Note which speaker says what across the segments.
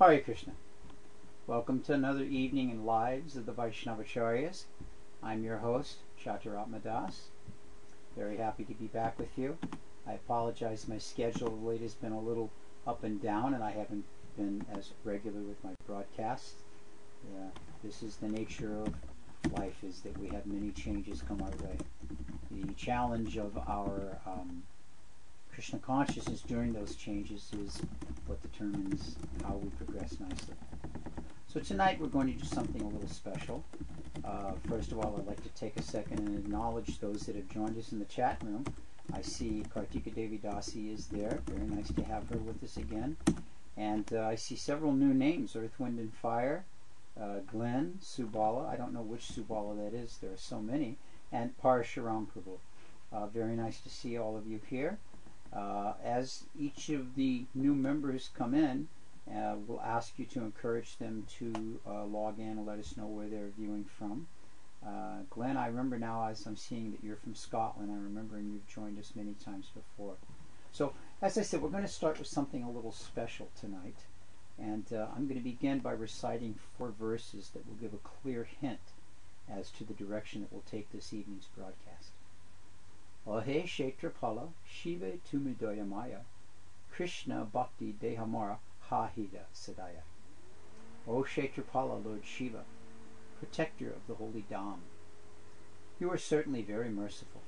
Speaker 1: Hare Krishna. Welcome to another evening in Lives of the Vaishnavacharyas. I'm your host, Chaturatma. Very happy to be back with you. I apologize, my schedule of late has been a little up and down, and I haven't been as regular with my broadcasts. This is the nature of life, is that we have many changes come our way. The challenge of our Krishna consciousness during those changes is what determines how we progress nicely. So tonight we're going to do something a little special. First of all, I'd like to take a second and acknowledge those that have joined us in the chat room. I see Kartika Devi Dasi is there. Very nice to have her with us again. And I see several new names, Earth, Wind, and Fire, Glenn, Subala. I don't know which Subala that is. There are so many. And Parashuram Prabhu. Very nice to see all of you here. As each of the new members come in, we'll ask you to encourage them to log in and let us know where they're viewing from. Glenn, I remember now as I'm seeing that you're from Scotland. I remember and you've joined us many times before. So, as I said, we're going to start with something a little special tonight. And I'm going to begin by reciting 4 verses that will give a clear hint as to the direction that we'll take this evening's broadcast. Ahe Kshetrapala Shiva Tumidoya Maya Krishna Bhakti Dehamara Hahida Sadaya. O Kshetrapala, Lord Shiva, protector of the holy Dham, you are certainly very merciful.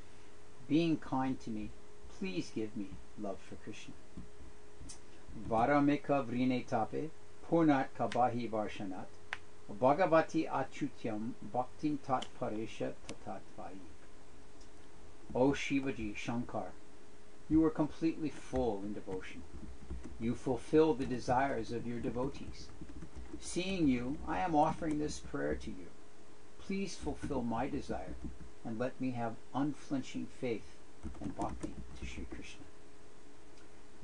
Speaker 1: Being kind to me, please give me love for Krishna. Varameka Vrine Tape Purnat Kabahi Varshanat Bhagavati Achutyam Bhaktin Tat Paresha Tatat Vai. O Shivaji Shankar, you are completely full in devotion. You fulfill the desires of your devotees. Seeing you, I am offering this prayer to you. Please fulfill my desire and let me have unflinching faith and bhakti to Sri Krishna.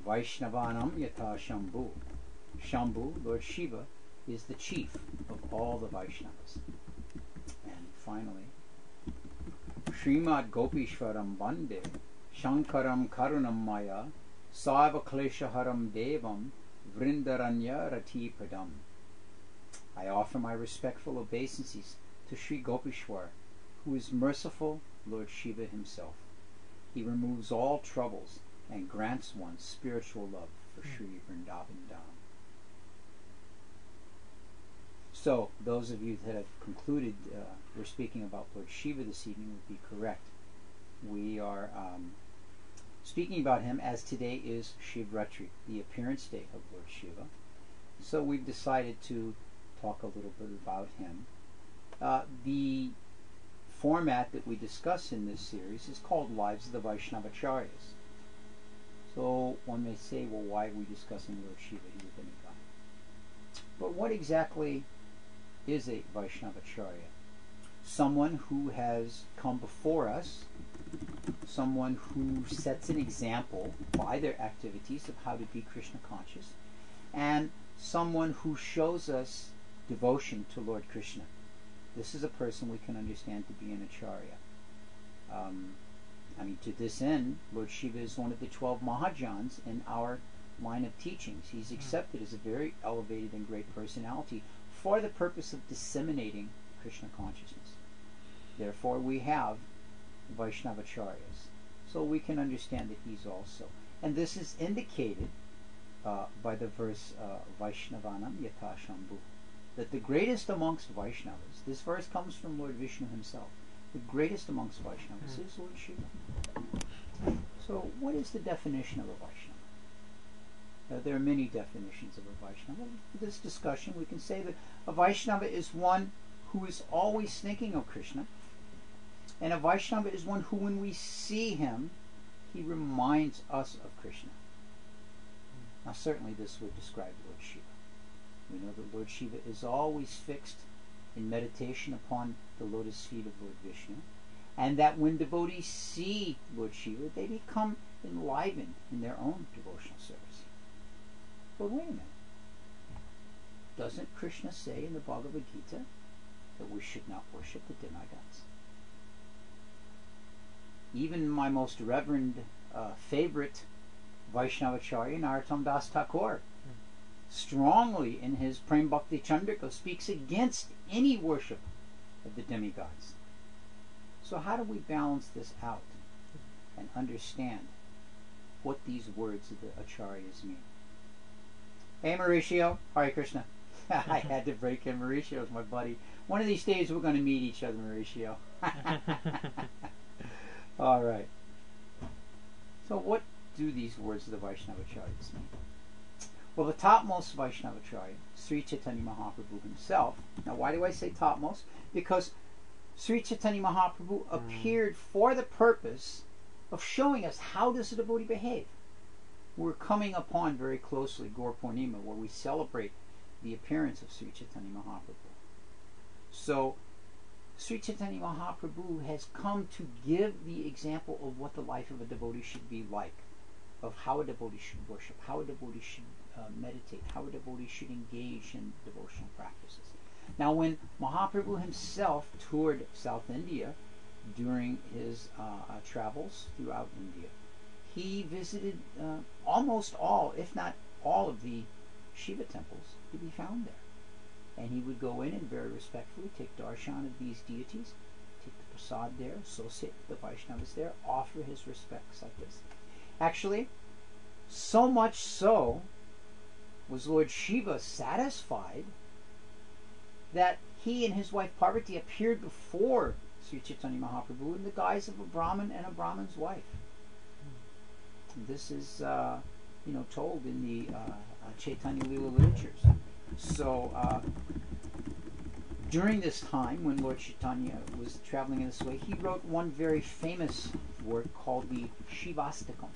Speaker 1: Vaishnavanam Yatha Shambhu. Shambhu, Lord Shiva, is the chief of all the Vaishnavas. And finally, Srimad Gopishwaram Bande Shankaram Karunam Maya Saiva Kleshaharam Devam Vrindaranya Rati Padam. I offer my respectful obeisances to Sri Gopishwar, who is merciful Lord Shiva himself. He removes all troubles and grants one spiritual love for Sri Vrindavan Dham. So, those of you that have concluded we're speaking about Lord Shiva this evening would be correct. We are speaking about him as today is Shivratri, the appearance day of Lord Shiva. So we've decided to talk a little bit about him. The format that we discuss in this series is called Lives of the Vaishnavacharyas. So one may say, well, why are we discussing Lord Shiva? He was a guy. But what exactly is a Vaishnavacharya? Someone who has come before us, someone who sets an example by their activities of how to be Krishna conscious, and someone who shows us devotion to Lord Krishna. This is a person we can understand to be an acharya. To this end, Lord Shiva is one of the 12 Mahajans in our line of teachings. He's accepted as a very elevated and great personality for the purpose of disseminating Krishna consciousness. Therefore, we have Vaishnavacharyas. So we can understand that he's also. And this is indicated by the verse Vaishnavanam Yatha Shambhu, that the greatest amongst Vaishnavas, this verse comes from Lord Vishnu himself, the greatest amongst Vaishnavas is Lord Shiva. So what is the definition of a Vaishnava? There are many definitions of a Vaishnava. For this discussion, we can say that a Vaishnava is one who is always thinking of Krishna, and a Vaishnava is one who, when we see him, he reminds us of Krishna. Now, certainly this would describe Lord Shiva. We know that Lord Shiva is always fixed in meditation upon the lotus feet of Lord Vishnu, and that when devotees see Lord Shiva, they become enlivened in their own devotional service. But wait a minute. Doesn't Krishna say in the Bhagavad Gita that we should not worship the demigods? Even my most reverend favorite Vaishnavacharya, Narottam Das Thakur, strongly in his Prem Bhakti Chandrika speaks against any worship of the demigods. So how do we balance this out and understand what these words of the Acharyas mean? Hey Mauricio, Hare Krishna. I had to break in. Mauricio's my buddy. One of these days we're going to meet each other, Mauricio. All right. So what do these words of the Vaishnavacharyas mean? Well, the topmost Vaishnavacharya, Sri Chaitanya Mahaprabhu himself. Now, why do I say topmost? Because Sri Chaitanya Mahaprabhu appeared for the purpose of showing us how does a devotee behave. We're coming upon very closely Gaur Purnima, where we celebrate the appearance of Sri Chaitanya Mahaprabhu. So, Sri Chaitanya Mahaprabhu has come to give the example of what the life of a devotee should be like, of how a devotee should worship, how a devotee should meditate, how a devotee should engage in devotional practices. Now, when Mahaprabhu himself toured South India during his travels throughout India, he visited almost all, if not all, of the Shiva temples to be found there. And he would go in and very respectfully take darshan of these deities, take the prasad there, associate with the Vaishnavas there, offer his respects like this. Actually, so much so was Lord Shiva satisfied that he and his wife Parvati appeared before Sri Chaitanya Mahaprabhu in the guise of a Brahmin and a Brahmin's wife. This is, told in the Chaitanya Leela literatures. So, during this time, when Lord Chaitanya was traveling in this way, he wrote one very famous work called the Shivastakam.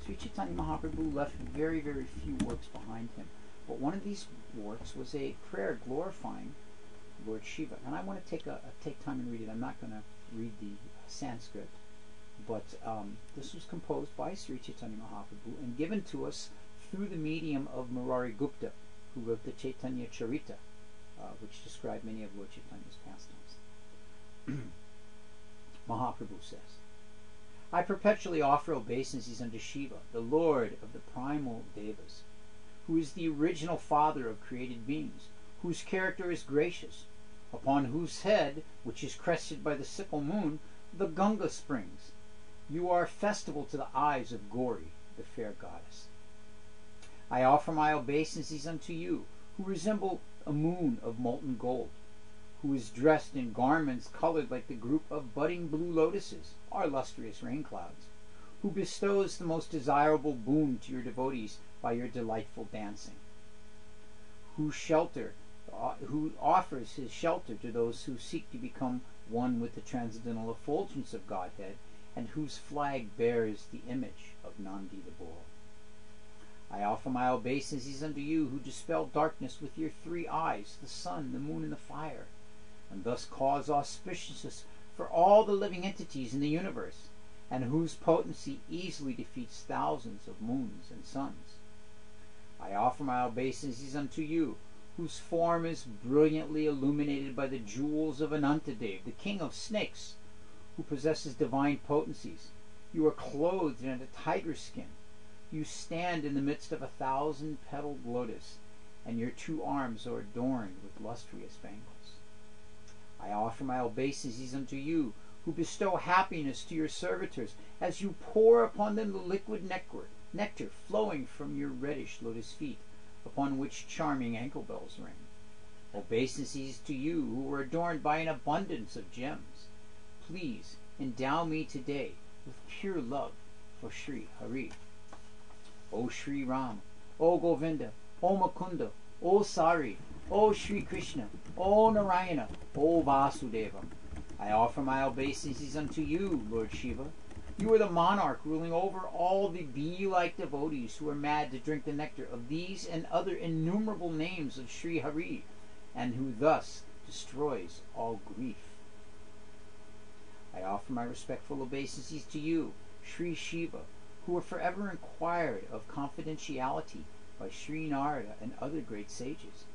Speaker 1: Sri Chaitanya Mahaprabhu left very, very few works behind him. But one of these works was a prayer glorifying Lord Shiva. And I want to take time and read it. I'm not going to read the Sanskrit. But this was composed by Sri Chaitanya Mahaprabhu and given to us through the medium of Murari Gupta, who wrote the Chaitanya Charita, which described many of Lord Chaitanya's pastimes. Mahaprabhu says, I perpetually offer obeisances unto Shiva, the Lord of the primal Devas, who is the original father of created beings, whose character is gracious, upon whose head, which is crested by the sickle moon, the Ganga springs. You are a festival to the eyes of Gauri, the fair goddess. I offer my obeisances unto you, who resemble a moon of molten gold, who is dressed in garments colored like the group of budding blue lotuses, our lustrous rain clouds, who bestows the most desirable boon to your devotees by your delightful dancing, who offers his shelter to those who seek to become one with the transcendental effulgence of Godhead, and whose flag bears the image of Nandi the bull. I offer my obeisances unto you, who dispel darkness with your three eyes, the sun, the moon, and the fire, and thus cause auspiciousness for all the living entities in the universe, and whose potency easily defeats thousands of moons and suns. I offer my obeisances unto you, whose form is brilliantly illuminated by the jewels of Anantadev, the king of snakes, who possesses divine potencies. You are clothed in a tiger skin. You stand in the midst of 1,000-petaled lotus, and your two arms are adorned with lustrous bangles. I offer my obeisances unto you, who bestow happiness to your servitors, as you pour upon them the liquid nectar flowing from your reddish lotus feet, upon which charming ankle bells ring. Obeisances to you, who are adorned by an abundance of gems. Please endow me today with pure love for Sri Hari. O Sri Ram, O Govinda, O Mukunda, O Sari, O Sri Krishna, O Narayana, O Vasudeva. I offer my obeisances unto you, Lord Shiva. You are the monarch ruling over all the bee-like devotees who are mad to drink the nectar of these and other innumerable names of Sri Hari, and who thus destroys all grief. I offer my respectful obeisances to you, Sri Shiva, who are forever inquired of confidentiality by Sri Narada and other great sages,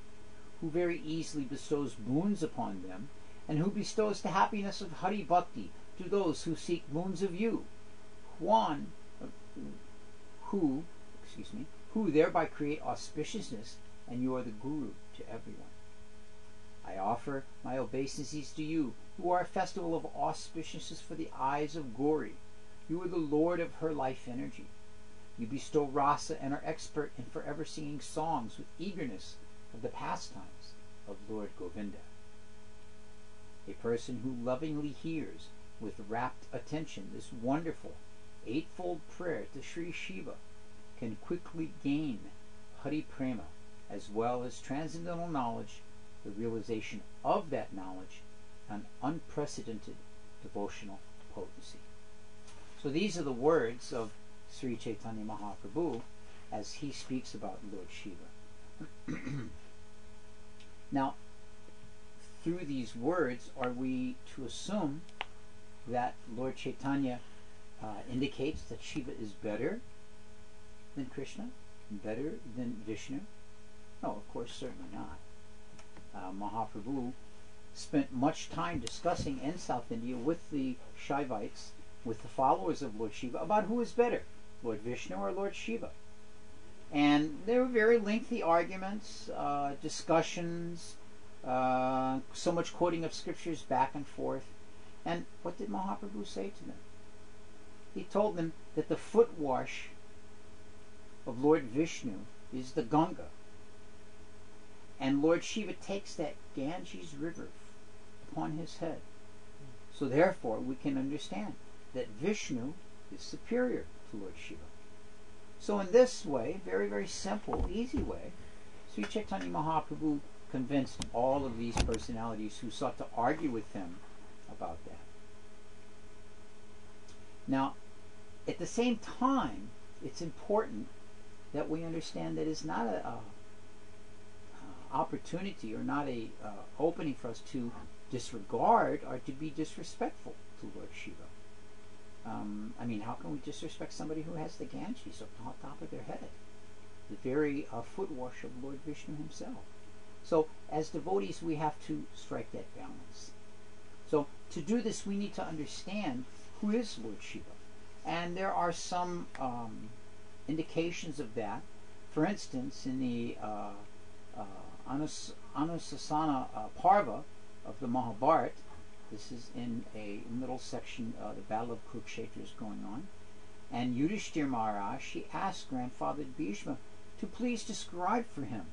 Speaker 1: who very easily bestows boons upon them, and who bestows the happiness of Hari Bhakti to those who seek boons of you, who thereby create auspiciousness and you are the Guru to everyone. I offer my obeisances to you, who are a festival of auspiciousness for the eyes of Gauri. You are the Lord of her life energy. You bestow rasa and are expert in forever singing songs with eagerness of the pastimes of Lord Govinda. A person who lovingly hears with rapt attention this wonderful eightfold prayer to Sri Shiva can quickly gain Hari Prema as well as transcendental knowledge, the realization of that knowledge, and unprecedented devotional potency. So these are the words of Sri Chaitanya Mahaprabhu as he speaks about Lord Shiva. Now, through these words, are we to assume that Lord Chaitanya indicates that Shiva is better than Krishna, better than Vishnu? No, of course, certainly not. Mahaprabhu spent much time discussing in South India with the Shaivites, with the followers of Lord Shiva, about who is better, Lord Vishnu or Lord Shiva. And there were very lengthy arguments, discussions, so much quoting of scriptures back and forth. And what did Mahaprabhu say to them? He told them that the foot wash of Lord Vishnu is the Ganga. And Lord Shiva takes that Ganges river upon his head. So therefore we can understand that Vishnu is superior to Lord Shiva. So in this way, very, very simple, easy way, Sri Chaitanya Mahaprabhu convinced all of these personalities who sought to argue with him about that. Now, at the same time, it's important that we understand that it's not a opportunity or not a opening for us to disregard or to be disrespectful to Lord Shiva. I mean, how can we disrespect somebody who has the Ganges up on top of their head? The very foot wash of Lord Vishnu himself. So, as devotees, we have to strike that balance. So, to do this, we need to understand who is Lord Shiva. And there are some indications of that. For instance, in the Anusasana Parva of the Mahabharata, this is in a middle section, the Battle of Kurukshetra is going on, and Yudhishthira Maharaj, he asked Grandfather Bhishma to please describe for him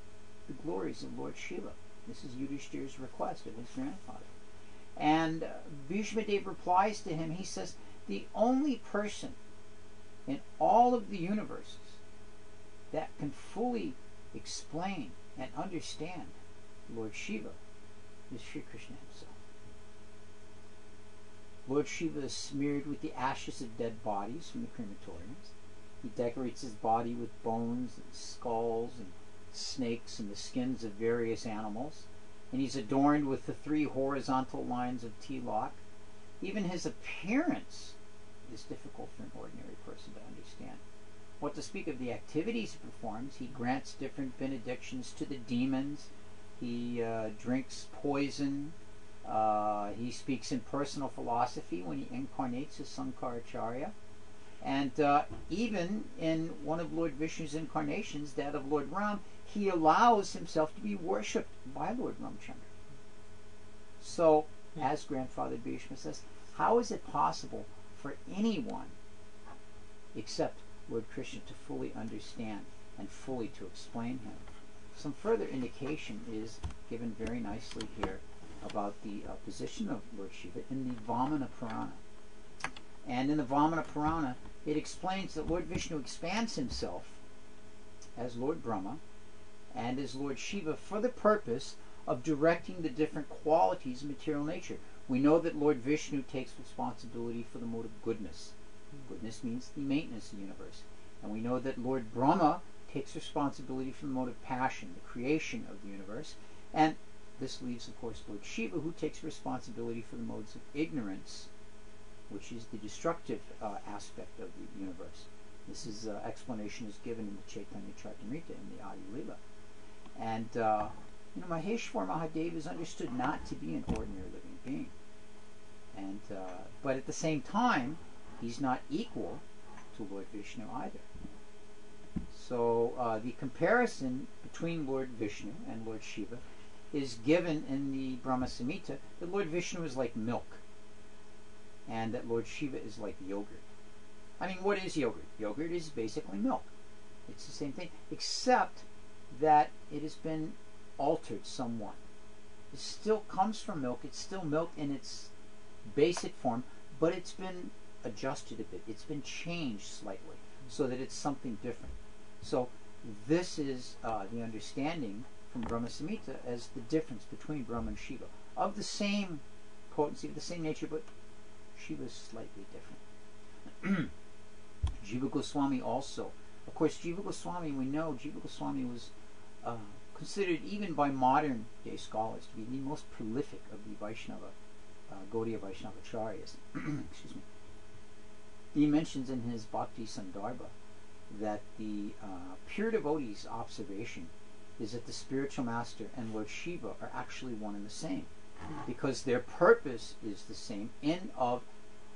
Speaker 1: the glories of Lord Shiva. This is Yudhishthira's request of his grandfather. And Bhishma Dev replies to him, he says, the only person in all of the universes that can fully explain and understand Lord Shiva is Sri Krishna himself. Lord Shiva is smeared with the ashes of dead bodies from the crematoriums. He decorates his body with bones and skulls and snakes and the skins of various animals. And he's adorned with the 3 horizontal lines of tilak. Even his appearance is difficult for an ordinary person to understand. What to speak of the activities he performs? He grants different benedictions to the demons. He drinks poison. He speaks in personal philosophy when he incarnates as Sankaracharya. And even in one of Lord Vishnu's incarnations, that of Lord Ram, he allows himself to be worshipped by Lord Ramchandra. So, as Grandfather Bhishma says, how is it possible for anyone except Lord Krishna to fully understand and fully to explain him? Some further indication is given very nicely here about the position of Lord Shiva in the Vamana Purana. And in the Vamana Purana, it explains that Lord Vishnu expands himself as Lord Brahma and as Lord Shiva for the purpose of directing the different qualities of material nature. We know that Lord Vishnu takes responsibility for the mode of goodness. Goodness means the maintenance of the universe. And we know that Lord Brahma takes responsibility for the mode of passion, the creation of the universe. And this leaves, of course, Lord Shiva, who takes responsibility for the modes of ignorance, which is the destructive aspect of the universe. This is explanation is given in the Chaitanya Charitamrita in the Adi Lila. And Maheshwar Mahadeva is understood not to be an ordinary living being. And but at the same time, he's not equal to Lord Vishnu either. So the comparison between Lord Vishnu and Lord Shiva is given in the Brahma Samhita, that Lord Vishnu is like milk and that Lord Shiva is like yogurt. I mean, what is yogurt? Yogurt is basically milk. It's the same thing, except that it has been altered somewhat. It still comes from milk. It's still milk in its basic form, but it's been adjusted a bit. It's been changed slightly so that it's something different. So this is the understanding from Brahma Samhita as the difference between Brahma and Shiva, of the same potency, of the same nature, but Shiva is slightly different. Jiva Goswami also. Of course, Jiva Goswami, we know Jiva Goswami was considered, even by modern day scholars, to be the most prolific of the Vaishnava, Gaudiya Vaishnavacharyas. Excuse me. He mentions in his Bhakti Sandarbha that the pure devotee's observation is that the spiritual master and Lord Shiva are actually one and the same, because their purpose is the same in of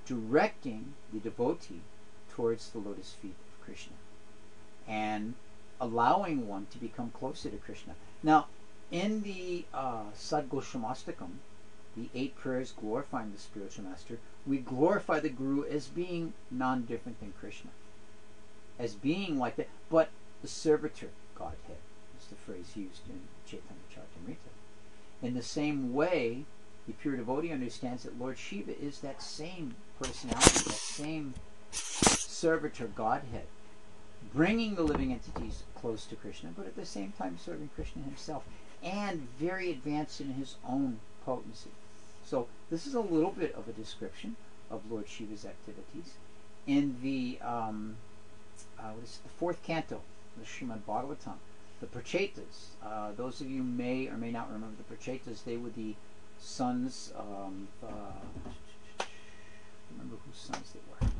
Speaker 1: directing the devotee towards the lotus feet of Krishna and allowing one to become closer to Krishna. Now, in the Sadgoshamastakam, the 8 prayers glorifying the spiritual master, we glorify the Guru as being non-different than Krishna, as being like that, but the servitor Godhead is the phrase used in Chaitanya Charitamrita. In the same way, the pure devotee understands that Lord Shiva is that same personality, that same servitor Godhead, bringing the living entities close to Krishna, but at the same time serving Krishna himself, and very advanced in his own potency. So this is a little bit of a description of Lord Shiva's activities. In the 4th canto, the Srimad Bhagavatam, the Prachetas, those of you may or may not remember the Prachetas, they were the sons of, remember whose sons they were,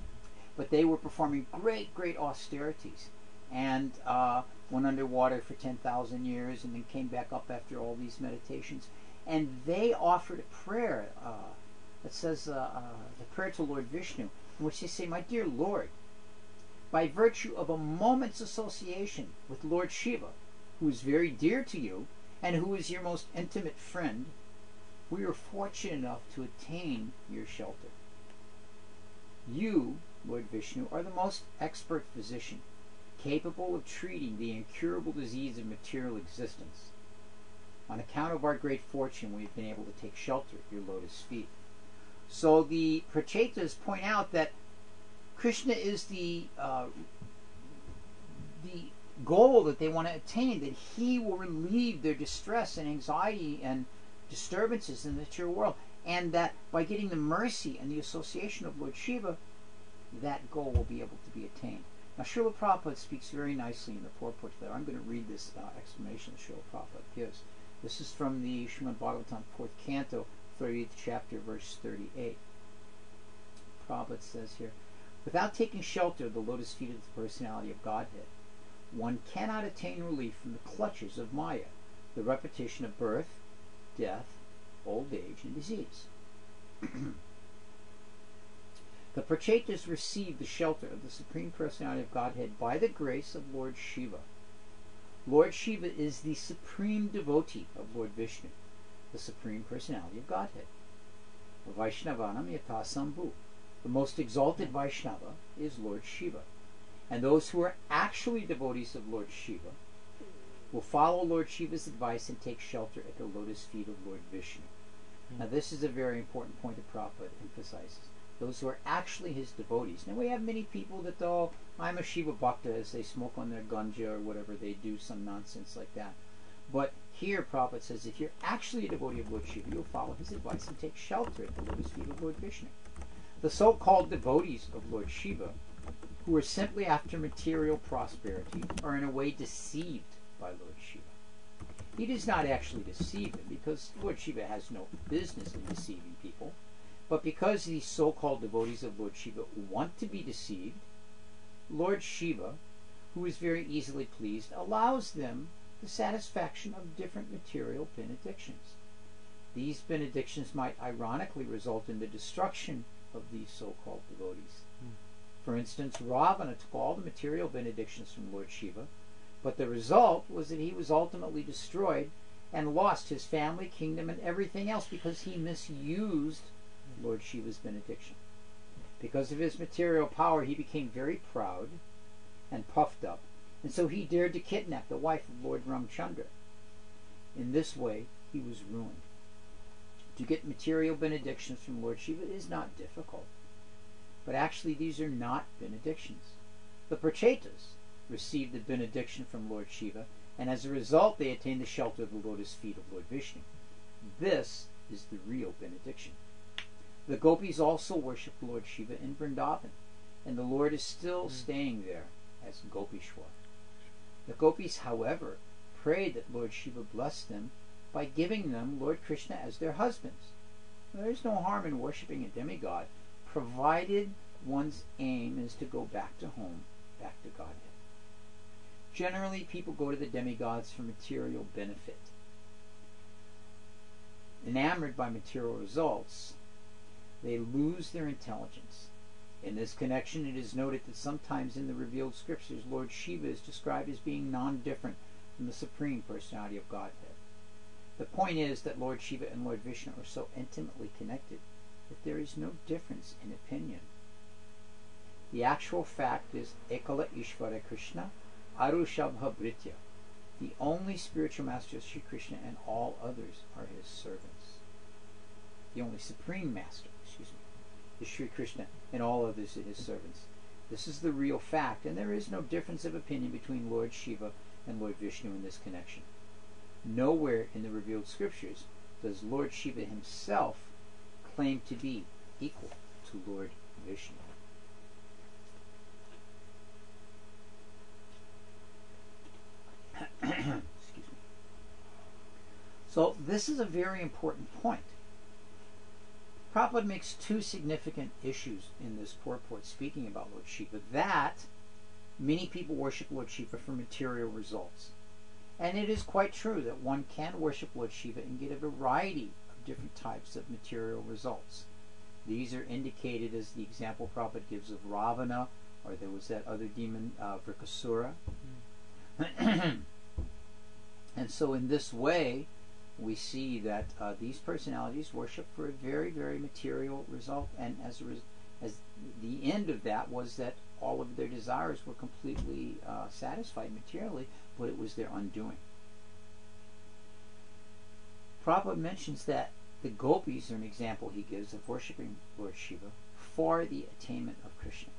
Speaker 1: but they were performing great austerities, and went underwater for 10,000 years and then came back up after all these meditations, and they offered a prayer that says the prayer to Lord Vishnu, in which they say, "My dear Lord, by virtue of a moment's association with Lord Shiva, who is very dear to you and who is your most intimate friend, we are fortunate enough to attain your shelter. You, Lord Vishnu, are the most expert physician, capable of treating the incurable disease of material existence. On account of our great fortune, we have been able to take shelter at your lotus feet." So the Prachetas point out that Krishna is the goal that they want to attain, that he will relieve their distress and anxiety and disturbances in the material world, and that by getting the mercy and the association of Lord Shiva, that goal will be able to be attained. Now, Srila Prabhupada speaks very nicely in the purport there. I'm going to read this explanation that Srila Prabhupada gives. This is from the Srimad Bhagavatam, 4th canto, 30th chapter, verse 38. Prabhupada says here, "Without taking shelter of the lotus feet of the personality of Godhead, one cannot attain relief from the clutches of Maya, the repetition of birth, death, old age, and disease." The Prachetas received the shelter of the Supreme Personality of Godhead by the grace of Lord Shiva. Lord Shiva is the supreme devotee of Lord Vishnu, the Supreme Personality of Godhead. Vaishnavanam yata sambhu. The most exalted Vaishnava is Lord Shiva. And those who are actually devotees of Lord Shiva will follow Lord Shiva's advice and take shelter at the lotus feet of Lord Vishnu. Now this is a very important point that Prabhupada emphasizes. Those who are actually his devotees. Now we have many people that, oh, I'm a Shiva Bhakta, as they smoke on their ganja or whatever, they do some nonsense like that. But here Prabhupada says, if you're actually a devotee of Lord Shiva, you'll follow his advice and take shelter at the lotus feet of Lord Vishnu. The so-called devotees of Lord Shiva, who are simply after material prosperity, are in a way deceived by Lord Shiva. He does not actually deceive them, because Lord Shiva has no business in deceiving people. But because these so-called devotees of Lord Shiva want to be deceived, Lord Shiva, who is very easily pleased, allows them the satisfaction of different material benedictions. These benedictions might ironically result in the destruction of these so-called devotees. For instance, Ravana took all the material benedictions from Lord Shiva, But the result was that he was ultimately destroyed and lost his family, kingdom, and everything else because he misused Lord Shiva's benediction. Because of his material power, he became very proud and puffed up, and so he dared to kidnap the wife of Lord Ramchandra. In this way, he was ruined. To get material benedictions from Lord Shiva is not difficult, but actually these are not benedictions. The Prachetas received the benediction from Lord Shiva, and as a result they attained the shelter of the lotus feet of Lord Vishnu. This is the real benediction. The gopis also worship Lord Shiva in Vrindavan, and the Lord is still staying there as Gopishwar. The gopis, however, prayed that Lord Shiva bless them by giving them Lord Krishna as their husbands. There is no harm in worshipping a demigod, provided one's aim is to go back to home, back to Godhead. Generally, people go to the demigods for material benefit. Enamored by material results, they lose their intelligence. In this connection, it is noted that sometimes in the revealed scriptures, Lord Shiva is described as being non-different from the Supreme Personality of Godhead. The point is that Lord Shiva and Lord Vishnu are so intimately connected that there is no difference in opinion. The actual fact is Ekala Ishvara Krishna Arushabha Britya. The only spiritual master is Sri Krishna, and all others are his servants. The only supreme master, is Sri Krishna, and all others are his servants. This is the real fact, and there is no difference of opinion between Lord Shiva and Lord Vishnu in this connection. Nowhere in the revealed scriptures does Lord Shiva himself claim to be equal to Lord Vishnu. Excuse me. So this is a very important point. Prabhupada makes two significant issues in this purport speaking about Lord Shiva. That many people worship Lord Shiva for material results. And it is quite true that one can worship Lord Shiva and get a variety of different types of material results. These are indicated as the example Prabhupada gives of Ravana, or there was that other demon, Vrikasura. And so in this way, we see that these personalities worship for a very, very material result, and as the end of that was that all of their desires were completely satisfied materially, but it was their undoing. Prabhupada mentions that the gopis are an example he gives of worshiping Lord Shiva for the attainment of Krishna.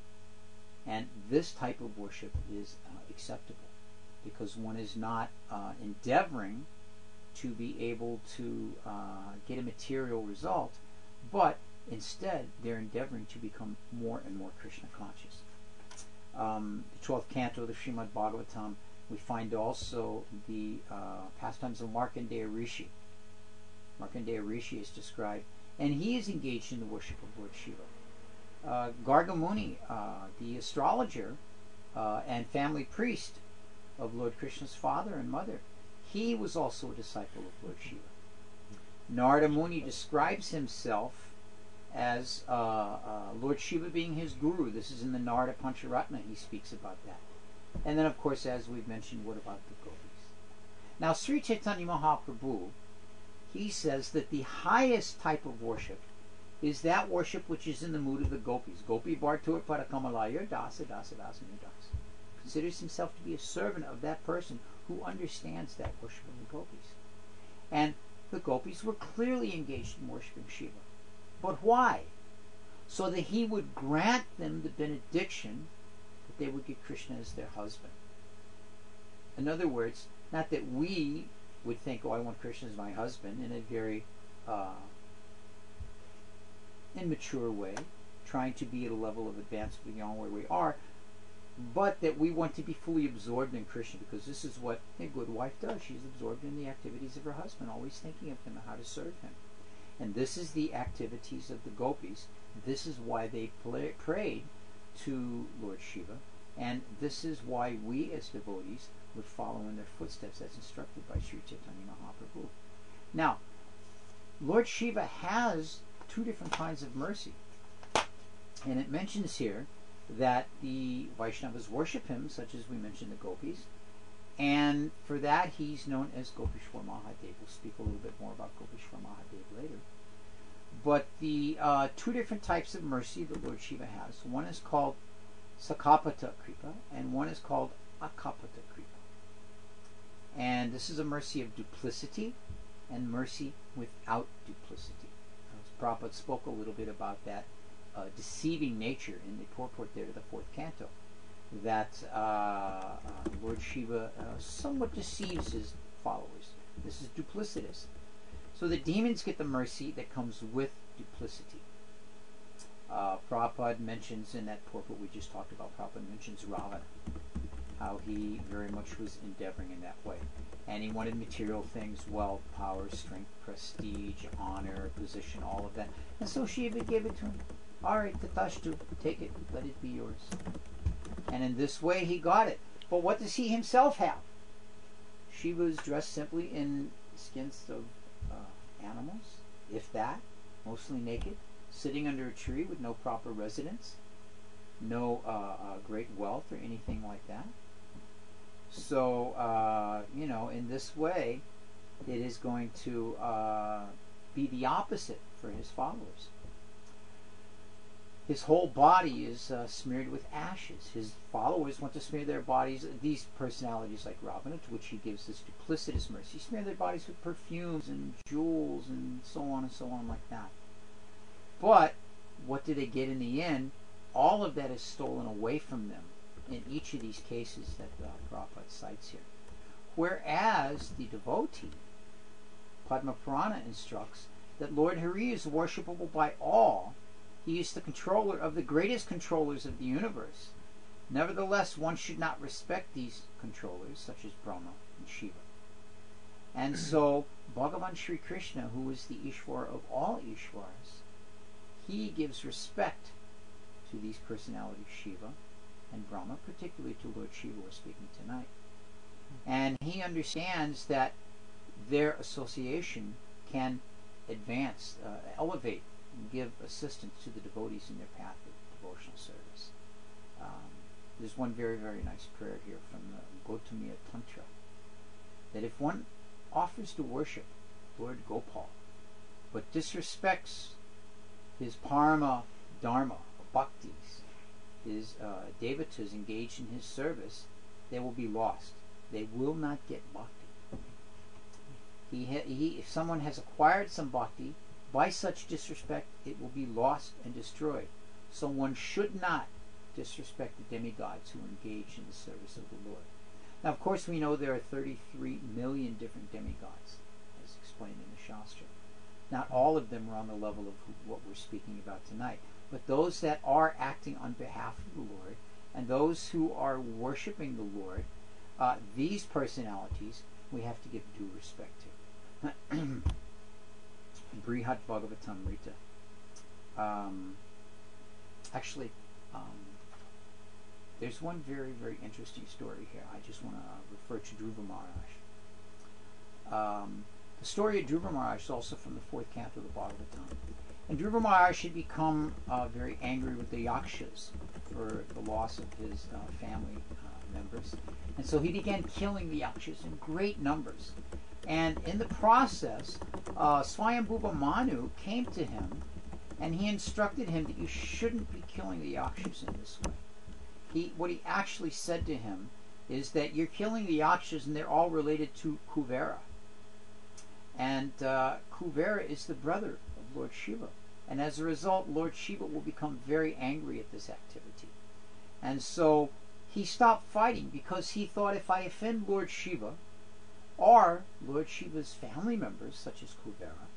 Speaker 1: And this type of worship is acceptable, because one is not endeavoring to be able to get a material result, but instead they're endeavoring to become more and more Krishna conscious. The 12th canto of the Srimad Bhagavatam, we find also the pastimes of Markandeya Rishi. Markandeya Rishi is described, and he is engaged in the worship of Lord Shiva. Garga Muni, the astrologer and family priest of Lord Krishna's father and mother, he was also a disciple of Lord Shiva. Narada Muni describes himself as Lord Shiva being his guru. This is in the Narada Pancharatna, he speaks about that. And then, of course, as we've mentioned, what about the gopis? Now, Sri Chaitanya Mahaprabhu, he says that the highest type of worship is that worship which is in the mood of the gopis. Gopi Bhartur Parakamalaya Dasa Dasa Dasa Nidasa. Considers himself to be a servant of that person who understands that worship of the gopis. And the gopis were clearly engaged in worshiping Shiva. But why? So that he would grant them the benediction that they would get Krishna as their husband. In other words, not that we would think, oh, I want Krishna as my husband, in a very immature way, trying to be at a level of advancement beyond where we are, but that we want to be fully absorbed in Krishna, because this is what a good wife does. She's absorbed in the activities of her husband, always thinking of him and how to serve him. And this is the activities of the gopis. This is why they prayed to Lord Shiva, and this is why we as devotees would follow in their footsteps as instructed by Sri Chaitanya Mahaprabhu. Now, Lord Shiva has two different kinds of mercy, and it mentions here that the Vaishnavas worship him, such as we mentioned the gopis, And for that, he's known as Gopeshwar Mahadev. We'll speak a little bit more about Gopeshwar Mahadev later. But the two different types of mercy that Lord Shiva has. One is called Sakapata Kripa, and one is called Akapata Kripa. And this is a mercy of duplicity and mercy without duplicity. Prabhupada spoke a little bit about that deceiving nature in the purport there to the fourth canto, that Lord Shiva somewhat deceives his followers. This is duplicitous. So the demons get the mercy that comes with duplicity. Prabhupada mentions in that purport we just talked about, Prabhupada mentions Ravana, how he very much was endeavoring in that way. And he wanted material things, wealth, power, strength, prestige, honor, position, all of that. And so Shiva gave it to him. All right, Tatashtu, take it, let it be yours. And in this way he got it. But what does he himself have? Shiva is dressed simply in skins of animals, if that, mostly naked, sitting under a tree with no proper residence, no great wealth or anything like that. So, in this way, it is going to be the opposite for his followers. His whole body is smeared with ashes. His followers want to smear their bodies, these personalities like Ravana, to which he gives this duplicitous mercy, smear their bodies with perfumes and jewels and so on like that. But what do they get in the end? All of that is stolen away from them in each of these cases that Prabhupada cites here. Whereas the devotee, Padma Purana instructs that Lord Hari is worshipable by all. He is the controller of the greatest controllers of the universe. Nevertheless, one should not respect these controllers, such as Brahma and Shiva. And so, Bhagavan Sri Krishna, who is the Ishvara of all Ishvaras, he gives respect to these personalities, Shiva and Brahma, particularly to Lord Shiva we're speaking tonight. And he understands that their association can advance, elevate, and give assistance to the devotees in their path of devotional service. There's one very, very nice prayer here from the Gautamiya Tantra, that if one offers to worship Lord Gopal, but disrespects his parama dharma, bhaktis, his devatas engaged in his service, they will be lost. They will not get bhakti. If someone has acquired some bhakti, by such disrespect, it will be lost and destroyed. So one should not disrespect the demigods who engage in the service of the Lord. Now, of course, we know there are 33 million different demigods, as explained in the Shastra. Not all of them are on the level of what we're speaking about tonight, but those that are acting on behalf of the Lord, and those who are worshiping the Lord, these personalities we have to give due respect to. Brihat Bhagavatamrita. There's one very, very interesting story here. I just want to refer to Dhruva Maharaj. The story of Dhruva Maharaj is also from the fourth canto of the Bhagavatam. And Dhruva Maharaj had become very angry with the Yakshas for the loss of his family members. And so he began killing the Yakshas in great numbers. And in the process, Swayambhuva Manu came to him and he instructed him that you shouldn't be killing the Yakshas in this way. What he actually said to him is that you're killing the Yakshas and they're all related to Kuvera. And Kuvera is the brother of Lord Shiva. And as a result, Lord Shiva will become very angry at this activity. And so he stopped fighting because he thought, if I offend Lord Shiva or Lord Shiva's family members, such as Kuvera,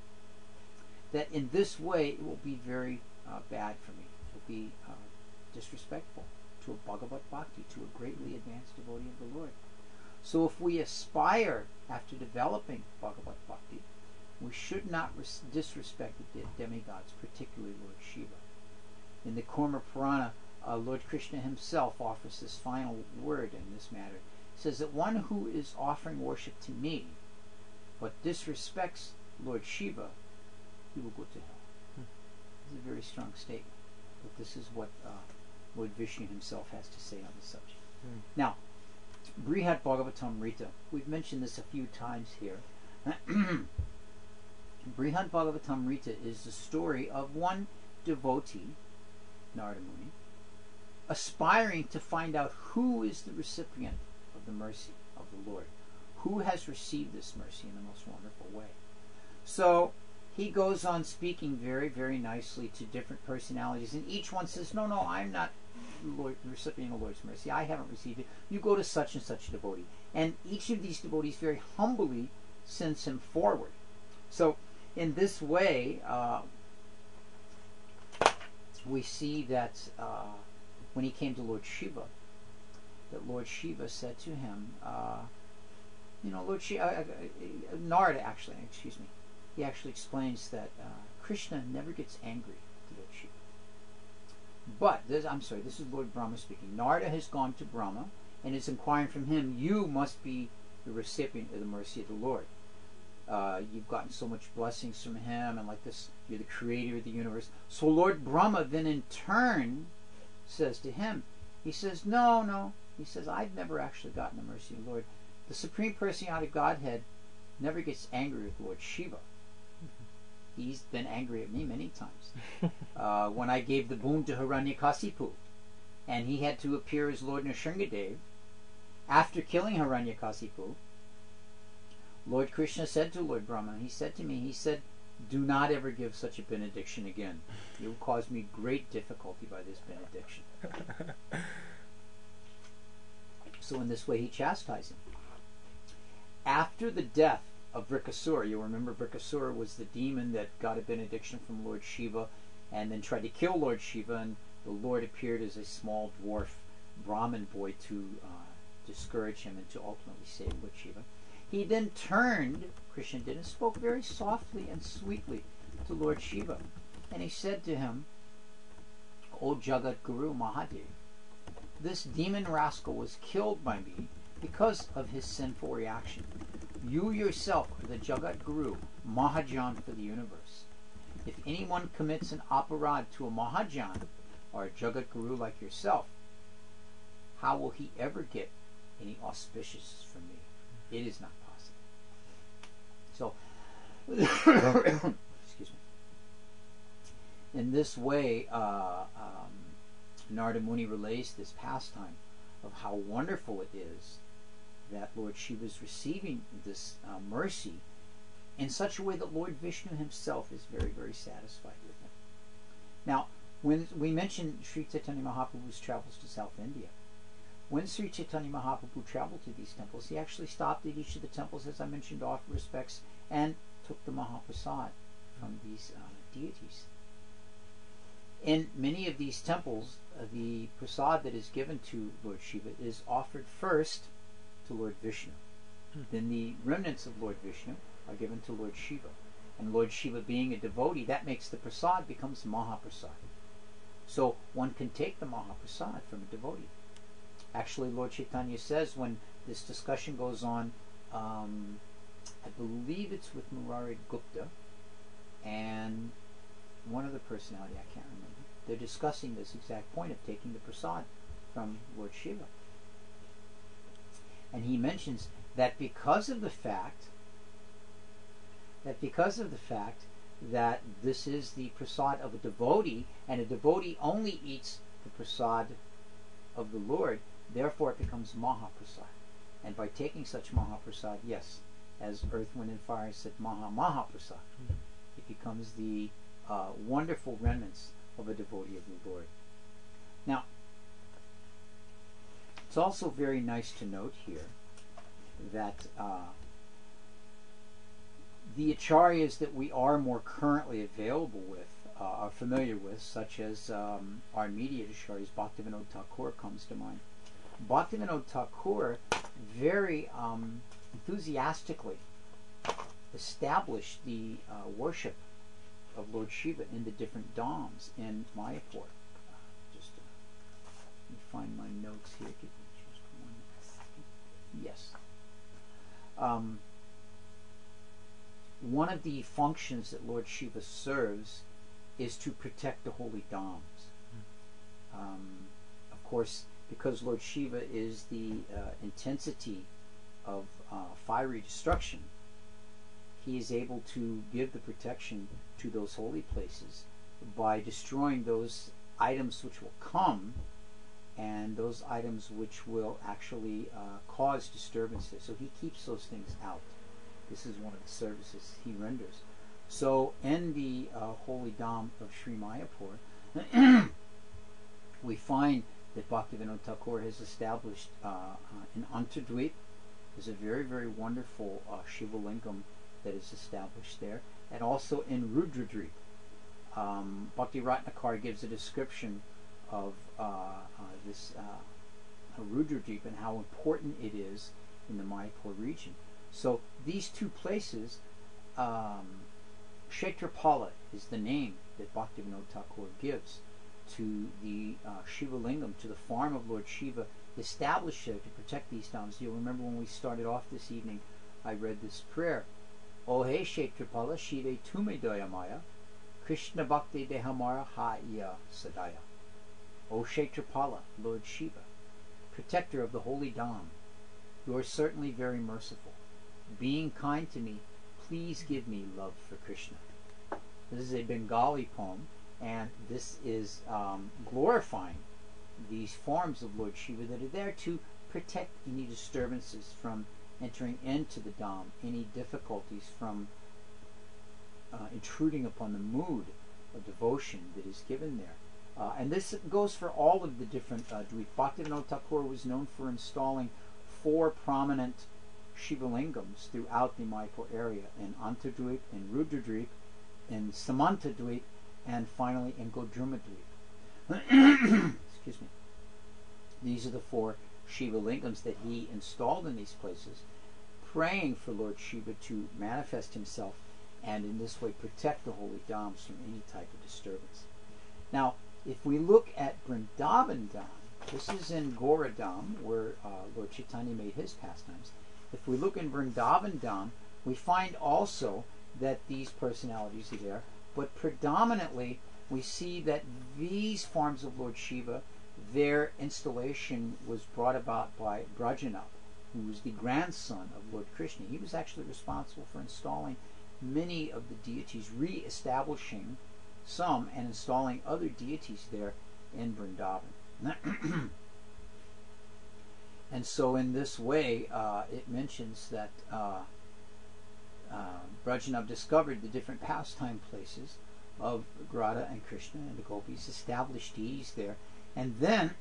Speaker 1: that in this way it will be very bad for me. It will be disrespectful to a Bhagavat Bhakti, to a greatly advanced devotee of the Lord. So if we aspire after developing Bhagavat Bhakti, we should not disrespect the demigods, particularly Lord Shiva. In the Kurma Purana, Lord Krishna himself offers this final word in this matter. He says that one who is offering worship to me, but disrespects Lord Shiva, he will go to hell. It's a very strong statement. But this is what Lord Vishnu himself has to say on the subject. Now, Brihat Bhagavatamrita. We've mentioned this a few times here. Brihat Bhagavatamrita is the story of one devotee, Narada Muni, aspiring to find out who is the recipient of the mercy of the Lord, who has received this mercy in the most wonderful way. So he goes on speaking very, very nicely to different personalities, and each one says, no, I'm not the recipient of the Lord's mercy. I haven't received it. You go to such and such devotee. And each of these devotees very humbly sends him forward. So in this way, we see that when he came to Lord Shiva, that Lord Shiva said to him, Lord Shiva, Narada actually, excuse me, he actually explains that Krishna never gets angry to Lord Shiva. But, this is Lord Brahma speaking. Narada has gone to Brahma and is inquiring from him, you must be the recipient of the mercy of the Lord. You've gotten so much blessings from him, and like this, you're the creator of the universe. So Lord Brahma then in turn says to him, he says, no. He says, I've never actually gotten the mercy of the Lord. The Supreme Personality of Godhead never gets angry with Lord Shiva. He's been angry at me many times. When I gave the boon to Hiranyakasipu, and he had to appear as Lord Nrsingadev, after killing Hiranyakasipu, Lord Krishna said to Lord Brahma, he said to me, do not ever give such a benediction again. You will cause me great difficulty by this benediction. So in this way he chastised him. After the death of Vrikasura, you'll remember Vrikasura was the demon that got a benediction from Lord Shiva and then tried to kill Lord Shiva, and the Lord appeared as a small dwarf Brahmin boy to discourage him and to ultimately save Lord Shiva. He then turned, Krishna did, and spoke very softly and sweetly to Lord Shiva. And he said to him, O Jagat Guru Mahadeva, this demon rascal was killed by me because of his sinful reaction. You yourself are the Jagat Guru, Mahajan for the universe. If anyone commits an aparad to a Mahajan, or a Jagat Guru like yourself, how will he ever get any auspicious from me? It is not possible. So, excuse me. In this way, Narada Muni relays this pastime of how wonderful it is that Lord Shiva is receiving this mercy in such a way that Lord Vishnu himself is very, very satisfied with him. Now, when we mentioned Sri Chaitanya Mahaprabhu's travels to South India, when Sri Chaitanya Mahaprabhu traveled to these temples, he actually stopped at each of the temples, as I mentioned, to offer respects and took the Mahaprasad from these deities. In many of these temples, the prasad that is given to Lord Shiva is offered first to Lord Vishnu. Then the remnants of Lord Vishnu are given to Lord Shiva. And Lord Shiva being a devotee, that makes the prasad becomes Mahaprasad. So one can take the Mahaprasad from a devotee. Actually, Lord Chaitanya says when this discussion goes on, I believe it's with Murari Gupta and one other personality, I can't remember. They're discussing this exact point of taking the prasad from Lord Shiva. And he mentions that because of the fact that this is the prasad of a devotee, and a devotee only eats the prasad of the Lord, therefore it becomes Mahaprasad. And by taking such Mahaprasad, yes, as Earth, Wind, and Fire said, Mahaprasad, it becomes the wonderful remnants of a devotee of the Lord. Now, it's also very nice to note here that the acharyas that we are more currently available with, are familiar with, such as our immediate acharyas, Bhaktivinoda Thakur comes to mind. Bhaktivinoda Thakur very enthusiastically established the worship of Lord Shiva in the different dhams in Mayapur. Just let me find my notes here. Give me just 1 second. Yes. One of the functions that Lord Shiva serves is to protect the holy dhams. Of course, because Lord Shiva is the intensity of fiery destruction, he is able to give the protection to those holy places by destroying those items which will come, and those items which will actually cause disturbances. So he keeps those things out. This is one of the services he renders. So in the holy Dham of Sri Mayapur, we find that Bhaktivinoda Thakur has established in Antardweep. There's a very, very wonderful Shiva Lingam that is established there, and also in Rudradweep. Bhakti Ratnakar gives a description of this Rudradweep and how important it is in the Mayapur region. So these two places, Kshetrapala is the name that Bhaktivinoda Thakur gives to the Shiva Lingam, to the farm of Lord Shiva, established there to protect these dhams. You'll remember when we started off this evening, I read this prayer: O he Kshetrapala Shive tume doyamaya, Krishna Bhakti Dehamara Haya Sadaya. O Kshetrapala, Lord Shiva, protector of the holy Dham, you are certainly very merciful. Being kind to me, please give me love for Krishna. This is a Bengali poem, and this is glorifying these forms of Lord Shiva that are there to protect any disturbances from entering into the Dham, any difficulties from intruding upon the mood of devotion that is given there. And this goes for all of the different Dweep. Bhaktivinoda Thakur was known for installing 4 prominent Shiva Lingams throughout the Mayapur area, in Antardweep, in Rudradweep, in Samantadweep, and finally in Godrumadweep. Excuse me. These are the 4 Shiva Lingams that he installed in these places, praying for Lord Shiva to manifest himself and in this way protect the holy dhams from any type of disturbance. Now, if we look at Vrindavan Dham, this is in Goradham, where Lord Chaitanya made his pastimes. If we look in Vrindavan Dham, we find also that these personalities are there, but predominantly we see that these forms of Lord Shiva, their installation was brought about by Brajanab, who was the grandson of Lord Krishna. He was actually responsible for installing many of the deities, re-establishing some and installing other deities there in Vrindavan. And so in this way, it mentions that Brajanab discovered the different pastime places of Radha and Krishna and the gopis, established deities there, and then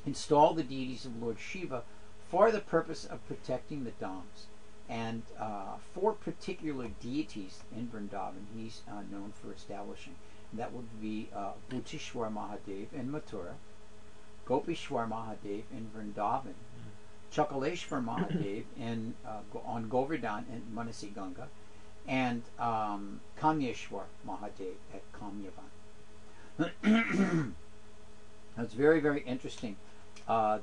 Speaker 1: installed the deities of Lord Shiva for the purpose of protecting the dhams. And 4 particular deities in Vrindavan he's known for establishing. And that would be Bhuteshwar Mahadev in Mathura, Gopishwar Mahadev in Vrindavan, Chakaleshwar Mahadev on Govardhan in Manasi Ganga, and Kamyeshwar Mahadev at Kamyavan. That's very, very interesting.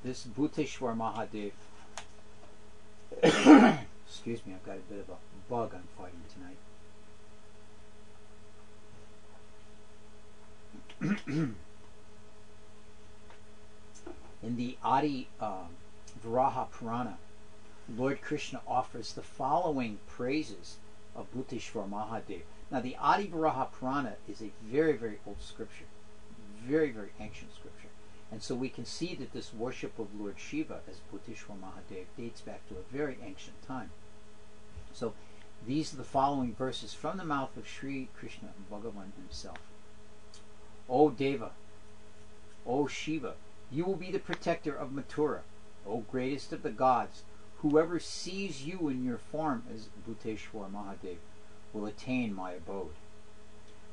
Speaker 1: This Bhuteshwar Mahadev, excuse me, I've got a bit of a bug I'm fighting tonight. In the Adi Varaha Purana, Lord Krishna offers the following praises of Bhuteshwar Mahadev. Now, the Adi Varaha Purana is a very, very old scripture, very, very ancient scripture. And so we can see that this worship of Lord Shiva as Bhuteshwar Mahadev dates back to a very ancient time. So these are the following verses from the mouth of Sri Krishna Bhagavan himself. O Deva, O Shiva, you will be the protector of Mathura, O greatest of the gods. Whoever sees you in your form as Bhuteshwar Mahadev will attain my abode.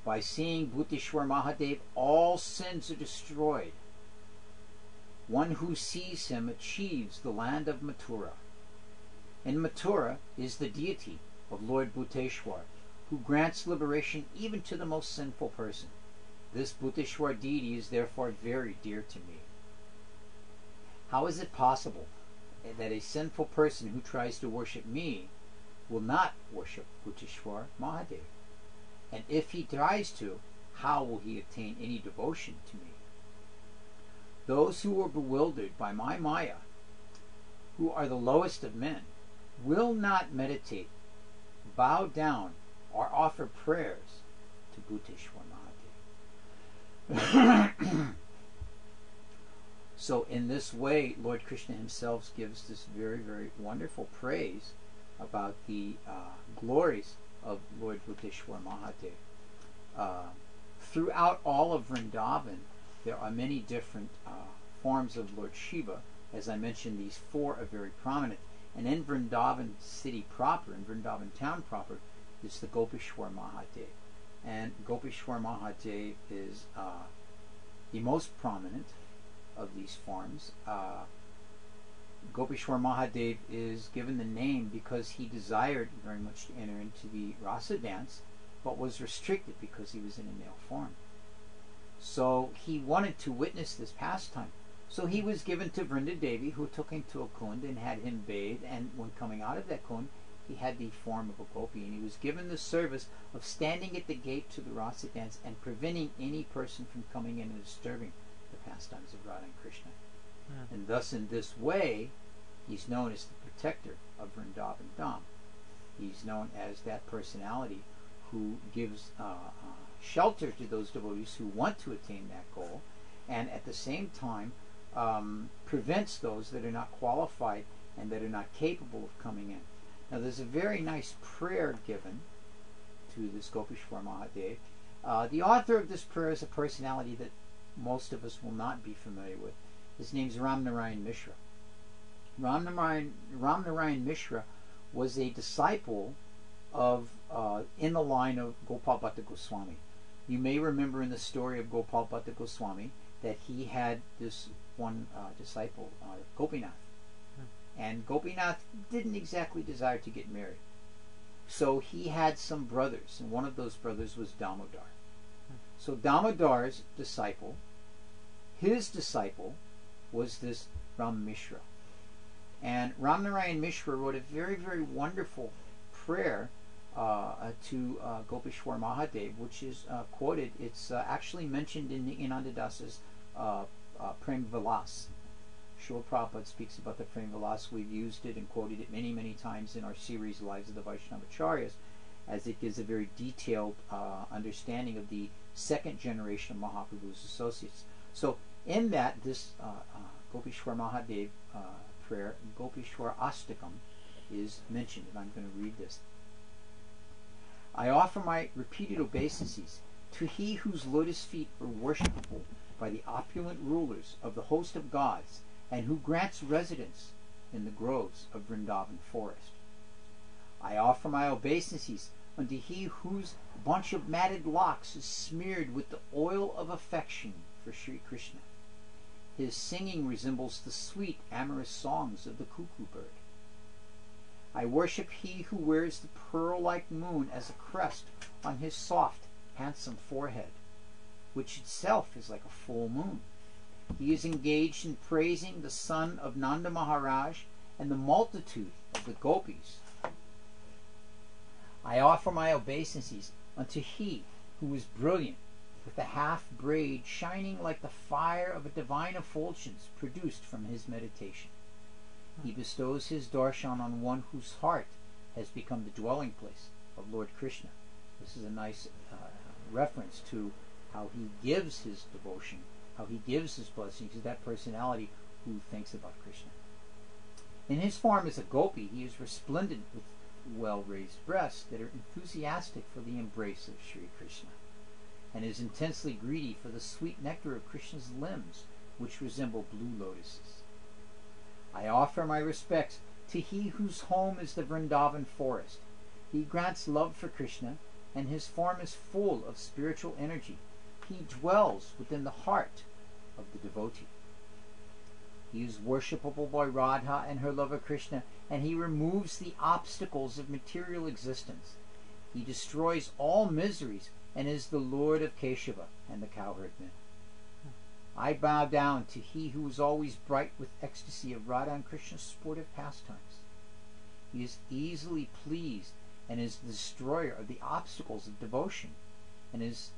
Speaker 1: By seeing Bhuteshwar Mahadev, all sins are destroyed. One who sees him achieves the land of Mathura. In Mathura is the deity of Lord Bhuteshwar, who grants liberation even to the most sinful person. This Bhuteshwar deity is therefore very dear to me. How is it possible that a sinful person who tries to worship me will not worship Bhuteshwar Mahadev? And if he tries to, how will he obtain any devotion to me? Those who are bewildered by my Maya, who are the lowest of men, will not meditate, bow down, or offer prayers to Bhuteshwar Mahadeva. So in this way, Lord Krishna himself gives this very, very wonderful praise about the glories of Lord Bhuteshwar Mahadeva. Throughout all of Vrindavan, there are many different forms of Lord Shiva. As I mentioned, these four are very prominent. And in Vrindavan city proper, in Vrindavan town proper, is the Gopeshwar Mahadev. And Gopeshwar Mahadev is the most prominent of these forms. Gopeshwar Mahadev is given the name because he desired very much to enter into the rasa dance, but was restricted because he was in a male form. So he wanted to witness this pastime. So he was given to Vrinda Devi, who took him to a kund and had him bathe, and when coming out of that kund, he had the form of a gopi, and he was given the service of standing at the gate to the rasa dance and preventing any person from coming in and disturbing the pastimes of Radha and Krishna. And thus, in this way, he's known as the protector of Vrindavan Dham. He's known as that personality who gives shelter to those devotees who want to attain that goal, and at the same time prevents those that are not qualified and that are not capable of coming in. Now, there's a very nice prayer given to this Gopeshwar Mahadev. The author of this prayer is a personality that most of us will not be familiar with. His name's Ram Narayan Mishra. Ram Narayan Mishra was a disciple of, in the line of Gopal Bhatta Goswami. You may remember in the story of Gopal Bhatta Goswami that he had this one disciple, Gopinath. And Gopinath didn't exactly desire to get married. So he had some brothers, and one of those brothers was Damodar. So Damodar's disciple, his disciple, was this Ram Mishra. And Ram Narayan Mishra wrote a very, very wonderful prayer to Gopeshwar Mahadev, which is quoted. It's actually mentioned in Ananda Dasa's Prem Vilas. Srila Prabhupada speaks about the Prem Vilas. We've used it and quoted it many, many times in our series Lives of the Vaishnavacharyas, as it gives a very detailed understanding of the second generation of Mahaprabhu's associates. So in that, this Gopeshwar Mahadev prayer, Gopeshwar Astakam, is mentioned, and I'm going to read this. I offer my repeated obeisances to he whose lotus feet are worshipable by the opulent rulers of the host of gods, and who grants residence in the groves of Vrindavan forest. I offer my obeisances unto he whose bunch of matted locks is smeared with the oil of affection for Sri Krishna. His singing resembles the sweet amorous songs of the cuckoo bird. I worship he who wears the pearl-like moon as a crest on his soft, handsome forehead, which itself is like a full moon. He is engaged in praising the son of Nanda Maharaj and the multitude of the gopis. I offer my obeisances unto he who is brilliant, with the half braid shining like the fire of a divine effulgence produced from his meditation. He bestows his darshan on one whose heart has become the dwelling place of Lord Krishna. This is a nice reference to how he gives his devotion, how he gives his blessing to that personality who thinks about Krishna. In his form as a gopi, he is resplendent with well-raised breasts that are enthusiastic for the embrace of Sri Krishna, and is intensely greedy for the sweet nectar of Krishna's limbs, which resemble blue lotuses. I offer my respects to he whose home is the Vrindavan forest. He grants love for Krishna, and his form is full of spiritual energy. He dwells within the heart of the devotee. He is worshipable by Radha and her lover Krishna, and he removes the obstacles of material existence. He destroys all miseries and is the Lord of Keshava and the cowherd men. I bow down to he who is always bright with ecstasy of Radha and Krishna's sportive pastimes. He is easily pleased and is the destroyer of the obstacles of devotion, and is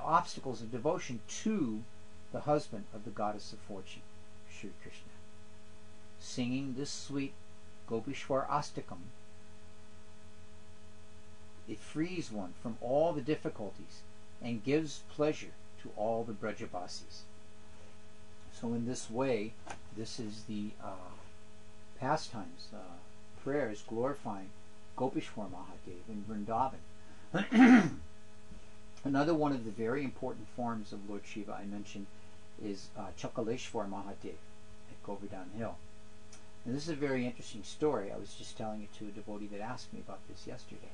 Speaker 1: obstacles of devotion to the husband of the goddess of fortune, Sri Krishna. Singing this sweet Gopishwar Astakam, it frees one from all the difficulties and gives pleasure to all the Brajabasis. So in this way, this is the pastimes, prayers glorifying Gopishwar Mahadev in Vrindavan. Another one of the very important forms of Lord Shiva I mentioned is Chakaleshwar Mahadev at Govardhan Hill. And this is a very interesting story. I was just telling it to a devotee that asked me about this yesterday.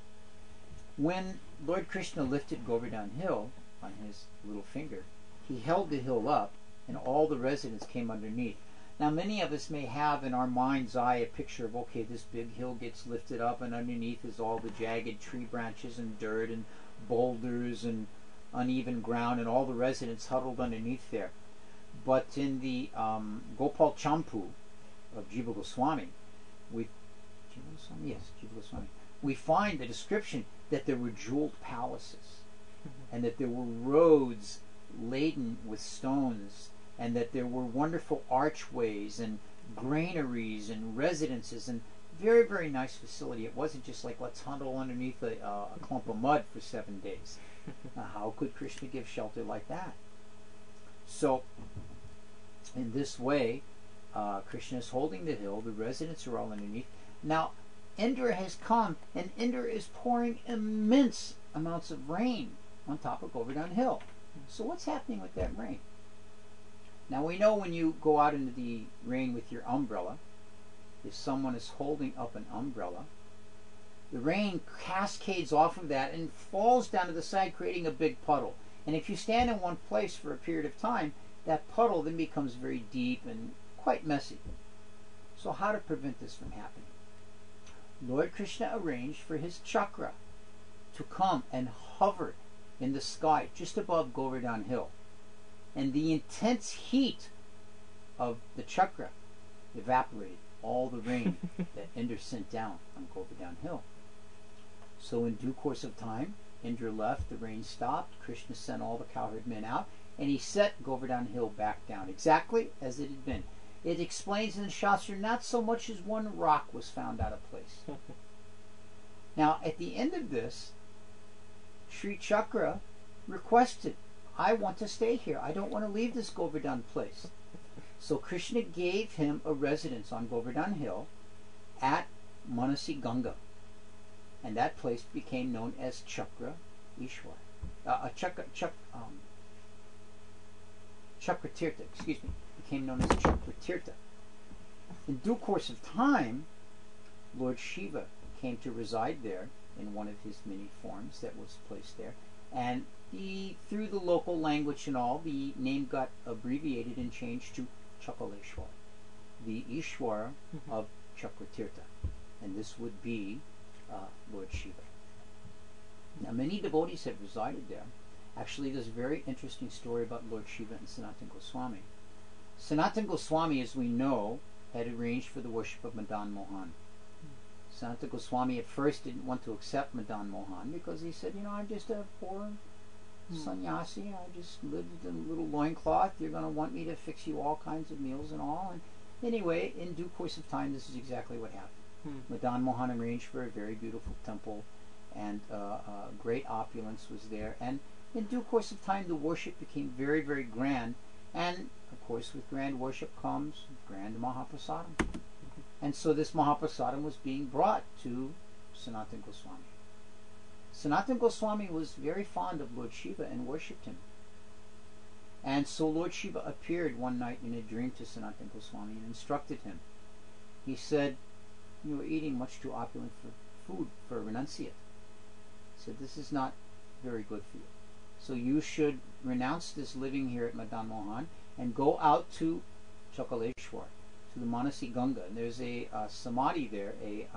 Speaker 1: When Lord Krishna lifted Govardhan Hill on his little finger, he held the hill up and all the residents came underneath. Now many of us may have in our mind's eye a picture of, okay, this big hill gets lifted up and underneath is all the jagged tree branches and dirt and boulders and uneven ground and all the residents huddled underneath there. But in the Gopal Champu of Jiva Goswami, we find the description that there were jeweled palaces and that there were roads laden with stones and that there were wonderful archways and granaries and residences and very, very nice facility. It wasn't just like, let's huddle underneath a clump of mud for 7 days. How could Krishna give shelter like that? So, in this way, Krishna is holding the hill, the residents are all underneath. Now, Indra has come, and Indra is pouring immense amounts of rain on top of Govardhan Hill. So what's happening with that rain? Now we know when you go out into the rain with your umbrella, if someone is holding up an umbrella, the rain cascades off of that and falls down to the side, creating a big puddle. And if you stand in one place for a period of time, that puddle then becomes very deep and quite messy. So how to prevent this from happening? Lord Krishna arranged for his chakra to come and hover in the sky just above Govardhan Hill. And the intense heat of the chakra evaporated all the rain that Indra sent down on Govardhan Hill. So in due course of time, Indra left, the rain stopped, Krishna sent all the cowherd men out, and he set Govardhan Hill back down, exactly as it had been. It explains in the Shastra, not so much as one rock was found out of place. Now, at the end of this, Sri Chakra requested, I want to stay here. I don't want to leave this Govardhan place. So Krishna gave him a residence on Govardhan Hill at Manasi Ganga. And that place became known as Chakra Ishwar. Chakratirtha, became known as Chakratirtha. In due course of time, Lord Shiva came to reside there in one of his many forms that was placed there. And through the local language and all, the name got abbreviated and changed to Chakaleshwar, the Ishwara of Chakratirtha. And this would be Lord Shiva. Now, many devotees have resided there. Actually, there's a very interesting story about Lord Shiva and Sanatana Goswami. Sanatana Goswami, as we know, had arranged for the worship of Madan Mohan. Sanatana Goswami at first didn't want to accept Madan Mohan because he said, I'm just a poor sannyasi. I just lived in a little loincloth. You're going to want me to fix you all kinds of meals and all. And anyway, in due course of time, this is exactly what happened. Madan Mohan arranged for a very beautiful temple, and great opulence was there. And in due course of time, the worship became very, very grand. And, of course, with grand worship comes grand Mahaprasadam. And so this Mahaprasadam was being brought to Sanatana Goswami. Sanatana Goswami was very fond of Lord Shiva and worshipped him. And so Lord Shiva appeared one night in a dream to Sanatana Goswami and instructed him. He said, you are eating much too opulent for food for a renunciate. He said, this is not very good for you. So you should renounce this living here at Madan Mohan and go out to Chakaleshwar, to the Manasi Ganga. And there's a samadhi there, a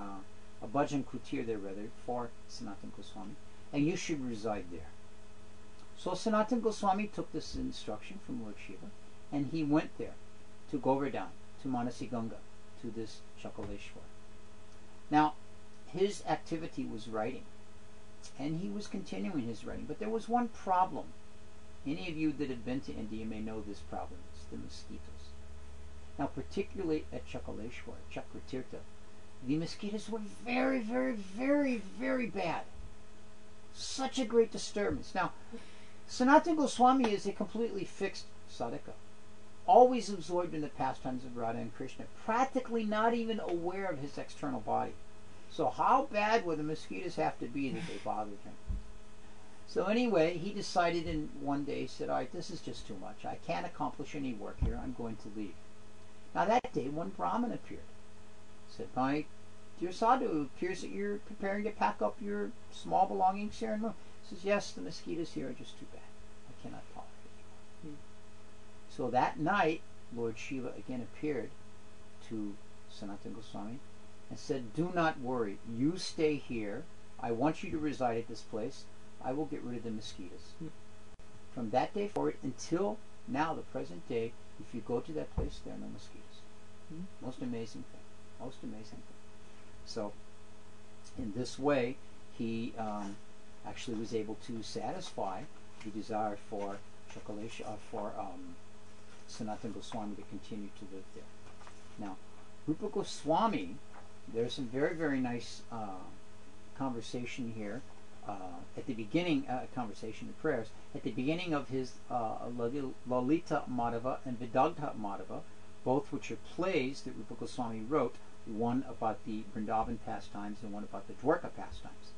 Speaker 1: bhajan kutir there rather, for Sanatana Goswami. And you should reside there. So Sanatana Goswami took this instruction from Lord Shiva, and he went there to Govardhan, to Manasi Ganga, to this Chakaleshwar. Now, his activity was writing, and he was continuing his writing, but there was one problem. Any of you that have been to India may know this problem. It's the mosquitoes. Now, particularly at Chaturatma, the mosquitoes were very, very, very, very bad. Such a great disturbance. Now, Sanatana Goswami is a completely fixed sadhaka, always absorbed in the pastimes of Radha and Krishna, practically not even aware of his external body. So how bad would the mosquitoes have to be that they bothered him? So anyway, he decided in one day, he said, all right, this is just too much. I can't accomplish any work here. I'm going to leave. Now that day, one Brahmin appeared. Said, my dear sadhu, it appears that you're preparing to pack up your small belongings here and move. He says, yes, the mosquitoes here are just too bad. I cannot tolerate it anymore. So that night, Lord Shiva again appeared to Sanatana Goswami and said, do not worry. You stay here. I want you to reside at this place. I will get rid of the mosquitoes. From that day forward until now, the present day, if you go to that place, there are no mosquitoes. Most amazing thing. Most amazing thing. So, in this way, he actually was able to satisfy the desire for Sanatana Goswami to continue to live there. Now, Rupa Goswami, there's some very, very nice conversation here. At the beginning, conversation and prayers, at the beginning of his Lalita Madhava and Vidagdha Madhava, both which are plays that Rupa Goswami wrote, one about the Vrindavan pastimes and one about the Dwarka pastimes.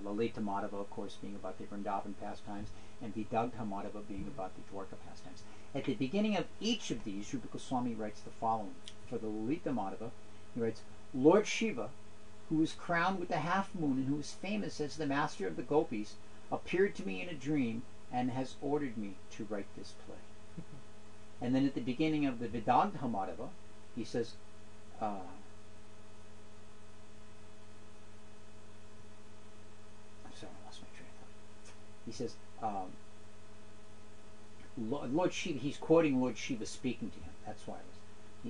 Speaker 1: Lalita Madhava, of course, being about the Vrindavan pastimes, and Vidagdha Madhava being about the Dwarka pastimes. At the beginning of each of these, Rupa Goswami writes the following. For the Lalita Madhava, he writes, Lord Shiva, who is crowned with the half moon and who is famous as the master of the gopis, appeared to me in a dream and has ordered me to write this play. And then at the beginning of the Vidagdha Madhava, he says, I'm sorry, I lost my train of thought. He says, Lord Shiva, he's quoting Lord Shiva speaking to him. That's why it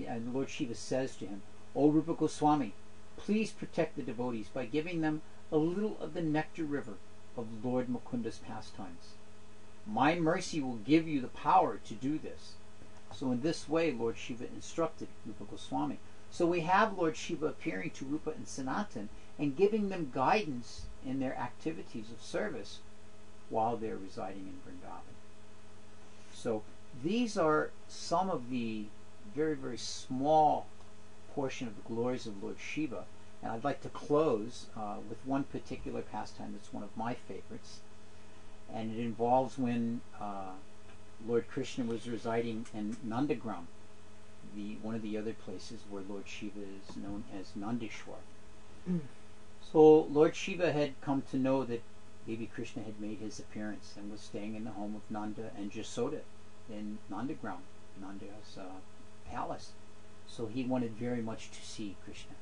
Speaker 1: was. And Lord Shiva says to him, O Rupa Goswami, please protect the devotees by giving them a little of the nectar river of Lord Mukunda's pastimes. My mercy will give you the power to do this. So in this way, Lord Shiva instructed Rupa Goswami. So we have Lord Shiva appearing to Rupa and Sanatan and giving them guidance in their activities of service while they're residing in Vrindavan. So these are some of the very, very small portion of the glories of Lord Shiva, and I'd like to close with one particular pastime that's one of my favorites, and it involves when Lord Krishna was residing in Nandagram, one of the other places where Lord Shiva is known as Nandishwar. So Lord Shiva had come to know that baby Krishna had made his appearance and was staying in the home of Nanda and Jasoda in Nandagram, Nanda's palace. So he wanted very much to see Krishna.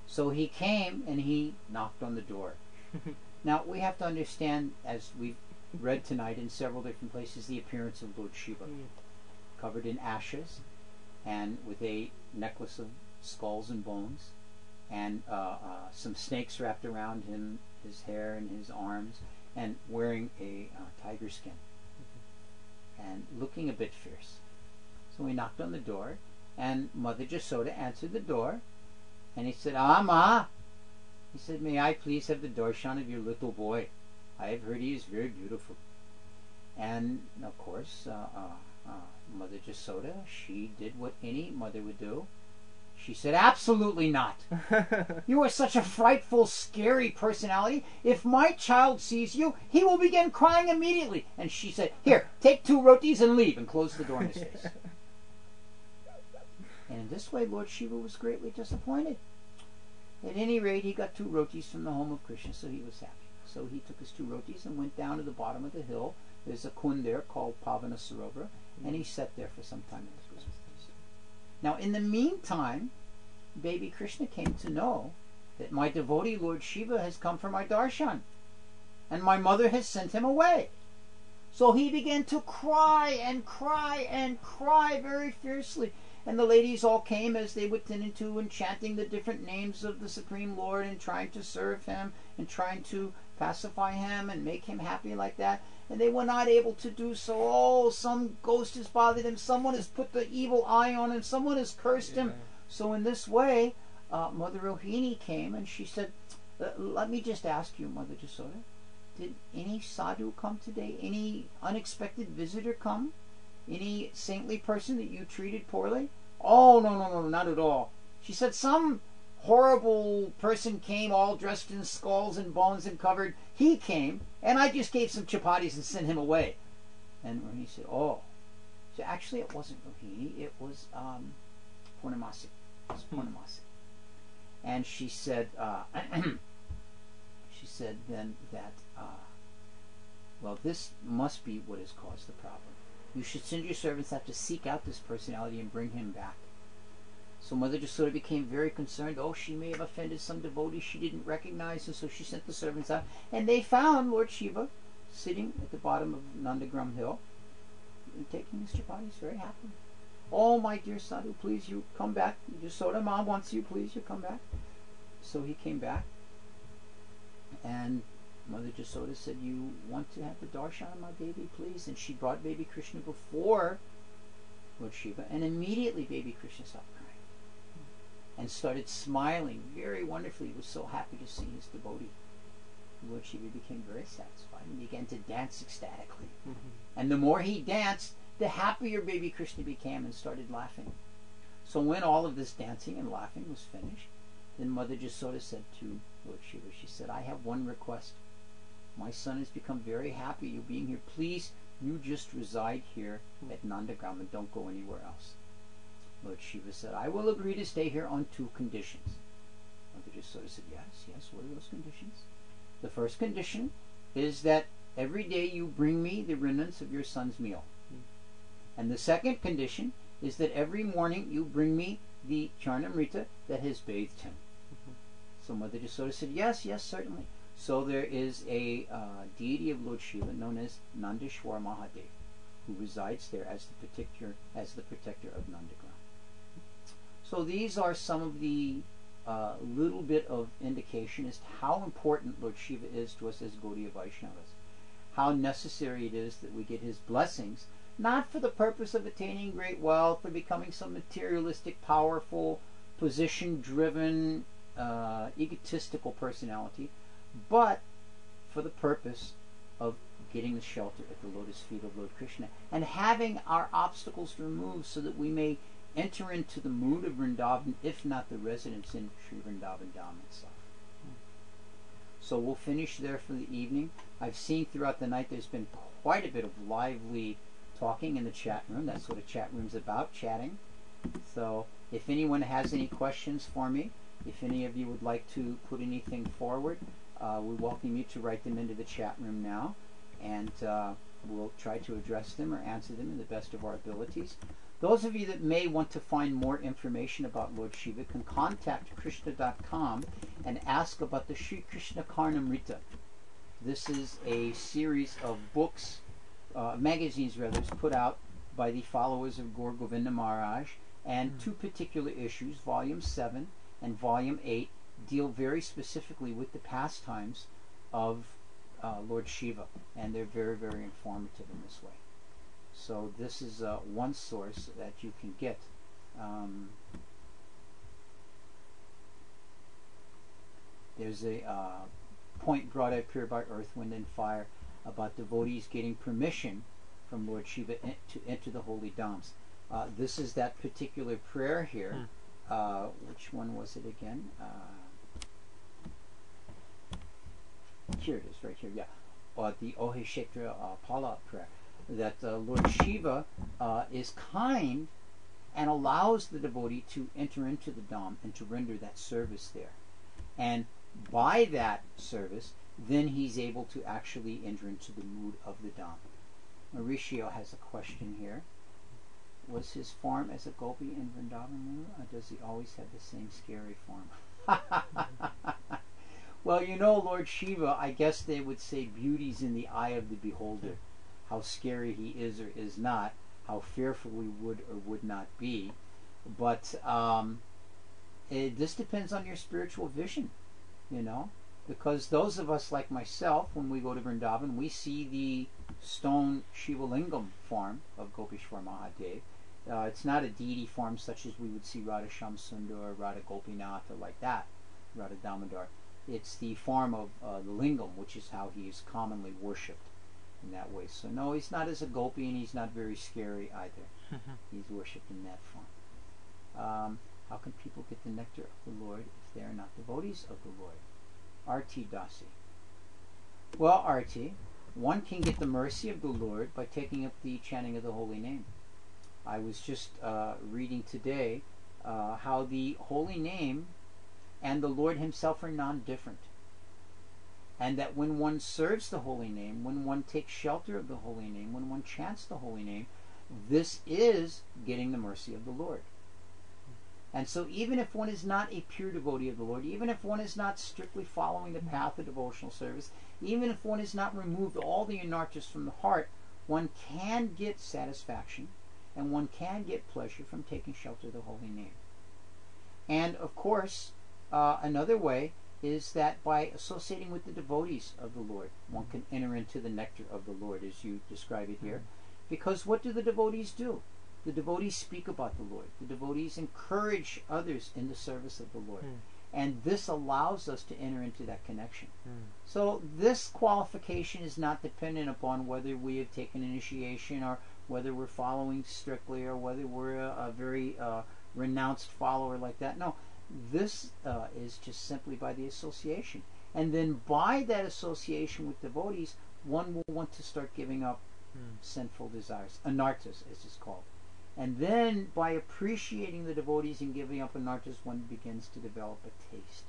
Speaker 1: So he came and he knocked on the door. Now we have to understand, as we've read tonight in several different places, the appearance of Lord Shiva, covered in ashes and with a necklace of skulls and bones, and some snakes wrapped around him, his hair and his arms, and wearing a tiger skin, and looking a bit fierce. So he knocked on the door, and Mother Jasoda answered the door, and he said, "Ah, Ma," he said, "may I please have the darshan of your little boy? I have heard he is very beautiful." And of course, Mother Jasoda, she did what any mother would do. She said, "Absolutely not. You are such a frightful, scary personality. If my child sees you, he will begin crying immediately." And she said, "Here, take 2 rotis and leave," and closed the door in his face. And in this way, Lord Shiva was greatly disappointed. At any rate, he got 2 rotis from the home of Krishna, so he was happy. So he took his 2 rotis and went down to the bottom of the hill. There's a kund there called Pavana Sarovar, and he sat there for some time in his Christmas. Now, in the meantime, baby Krishna came to know that my devotee Lord Shiva has come for my darshan, and my mother has sent him away. So he began to cry and cry and cry very fiercely. And the ladies all came as they would tend to, and chanting the different names of the Supreme Lord and trying to serve him and trying to pacify him and make him happy like that. and they were not able to do so. Oh, some ghost has bothered him. Someone has put the evil eye on him. Someone has cursed him. So in this way, Mother Rohini came and she said, let me just ask you, Mother Jasoda, did any sadhu come today? Any unexpected visitor come? Any saintly person that you treated poorly? Oh, no, not at all. She said, some horrible person came all dressed in skulls and bones and covered. He came, and I just gave some chapatis and sent him away. And Rohini said, oh. So actually it wasn't Rohini, it was Purnamasi. It was Purnamasi. And she said, she said then that, well, this must be what has caused the problem. You should send your servants out to seek out this personality and bring him back. So Mother Jasoda became very concerned. Oh, she may have offended some devotee she didn't recognize, and so she sent the servants out. And they found Lord Shiva sitting at the bottom of Nandagram Hill and taking his chapatis very happily. Oh, my dear sadhu, please, you come back. Jasoda, Mom wants you. Please, you come back. So he came back, and Mother Jasoda said, you want to have the darshan of my baby, please? And she brought baby Krishna before Lord Shiva, and immediately baby Krishna stopped crying and started smiling very wonderfully. He was so happy to see his devotee. Lord Shiva became very satisfied and began to dance ecstatically. And the more he danced, the happier baby Krishna became and started laughing. So when all of this dancing and laughing was finished, then Mother Jasoda said to Lord Shiva, she said, I have one request. My son has become very happy you being here. Please, you just reside here at Nandagram and don't go anywhere else. Lord Shiva said, I will agree to stay here on 2 conditions. Mother Jasoda said, yes, what are those conditions? The first condition is that every day you bring me the remnants of your son's meal. And the second condition is that every morning you bring me the Charnamrita that has bathed him. So Mother Jasoda said, yes, certainly. So there is a deity of Lord Shiva known as Nandeshwar Mahadeva, who resides there as the protector of Nandagram. So these are some of the little bit of indication as to how important Lord Shiva is to us as Gaudiya Vaishnavas. How necessary it is that we get his blessings, not for the purpose of attaining great wealth or becoming some materialistic, powerful, position-driven, egotistical personality, but for the purpose of getting the shelter at the lotus feet of Lord Krishna and having our obstacles removed so that we may enter into the mood of Vrindavan, if not the residence in Sri Vrindavan Dham itself. So we'll finish there for the evening. I've seen throughout the night there's been quite a bit of lively talking in the chat room. That's what a chat room's about, chatting. So if anyone has any questions for me, if any of you would like to put anything forward, we welcome you to write them into the chat room now, and we'll try to address them or answer them in the best of our abilities. Those of you that may want to find more information about Lord Shiva can contact Krishna.com and ask about the Sri Krishna Karnamrita. This is a series of books, magazines rather, put out by the followers of Gaur Govinda Maharaj, and 2 particular issues, Volume 7 and Volume 8, deal very specifically with the pastimes of Lord Shiva, and they're very, very informative in this way. So this is one source that you can get. There's a point brought up here by Earth, Wind, and Fire about devotees getting permission from Lord Shiva to enter the holy dhams. This is that particular prayer here. Which one was it again? Here it is, right here, yeah. The Ohe Kshetra Pala prayer. That Lord Shiva is kind and allows the devotee to enter into the dham and to render that service there. And by that service, then he's able to actually enter into the mood of the dham. Mauricio has a question here. Was his form as a gopi in Vrindavan, or does he always have the same scary form? Well, you know, Lord Shiva, I guess they would say beauty's in the eye of the beholder. How scary he is or is not, how fearful we would or would not be. But this depends on your spiritual vision, you know. Because those of us like myself, when we go to Vrindavan, we see the stone Shiva Lingam form of Gopishwar Mahadev. It's not a deity form such as we would see Radha Shamsundar or Radha Gopinath or like that, Radha Damodar. It's the form of the Lingam, which is how he is commonly worshipped in that way. So no, he's not as a gopi, and he's not very scary either. He's worshipped in that form. How can people get the nectar of the Lord if they are not devotees of the Lord? Arti Dasi. Well, Arti, one can get the mercy of the Lord by taking up the chanting of the holy name. I was just reading today how the holy name and the Lord himself are non-different. And that when one serves the holy name, when one takes shelter of the holy name, when one chants the holy name, this is getting the mercy of the Lord. And so even if one is not a pure devotee of the Lord, even if one is not strictly following the path of devotional service, even if one has not removed all the anarthas from the heart, one can get satisfaction and one can get pleasure from taking shelter of the holy name. And of course, another way is that by associating with the devotees of the Lord, one can enter into the nectar of the Lord, as you describe it here. Because what do the devotees do? The devotees speak about the Lord. The devotees encourage others in the service of the Lord. And this allows us to enter into that connection. So this qualification is not dependent upon whether we have taken initiation or whether we're following strictly or whether we're a very renounced follower like that. No, this is just simply by the association. And then by that association with devotees, one will want to start giving up sinful desires, anarthas as it's called. And then by appreciating the devotees and giving up anarthas, one begins to develop a taste.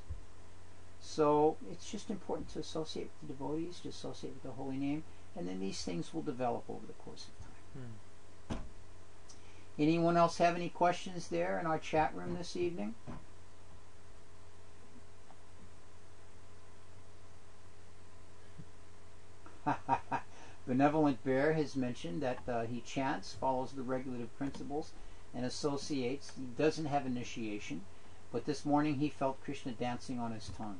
Speaker 1: So it's just important to associate with the devotees, to associate with the holy name, and then these things will develop over the course of time. Anyone else have any questions there in our chat room this evening? Benevolent Bear has mentioned that he chants, follows the regulative principles, and associates. He doesn't have initiation, but this morning he felt Krishna dancing on his tongue.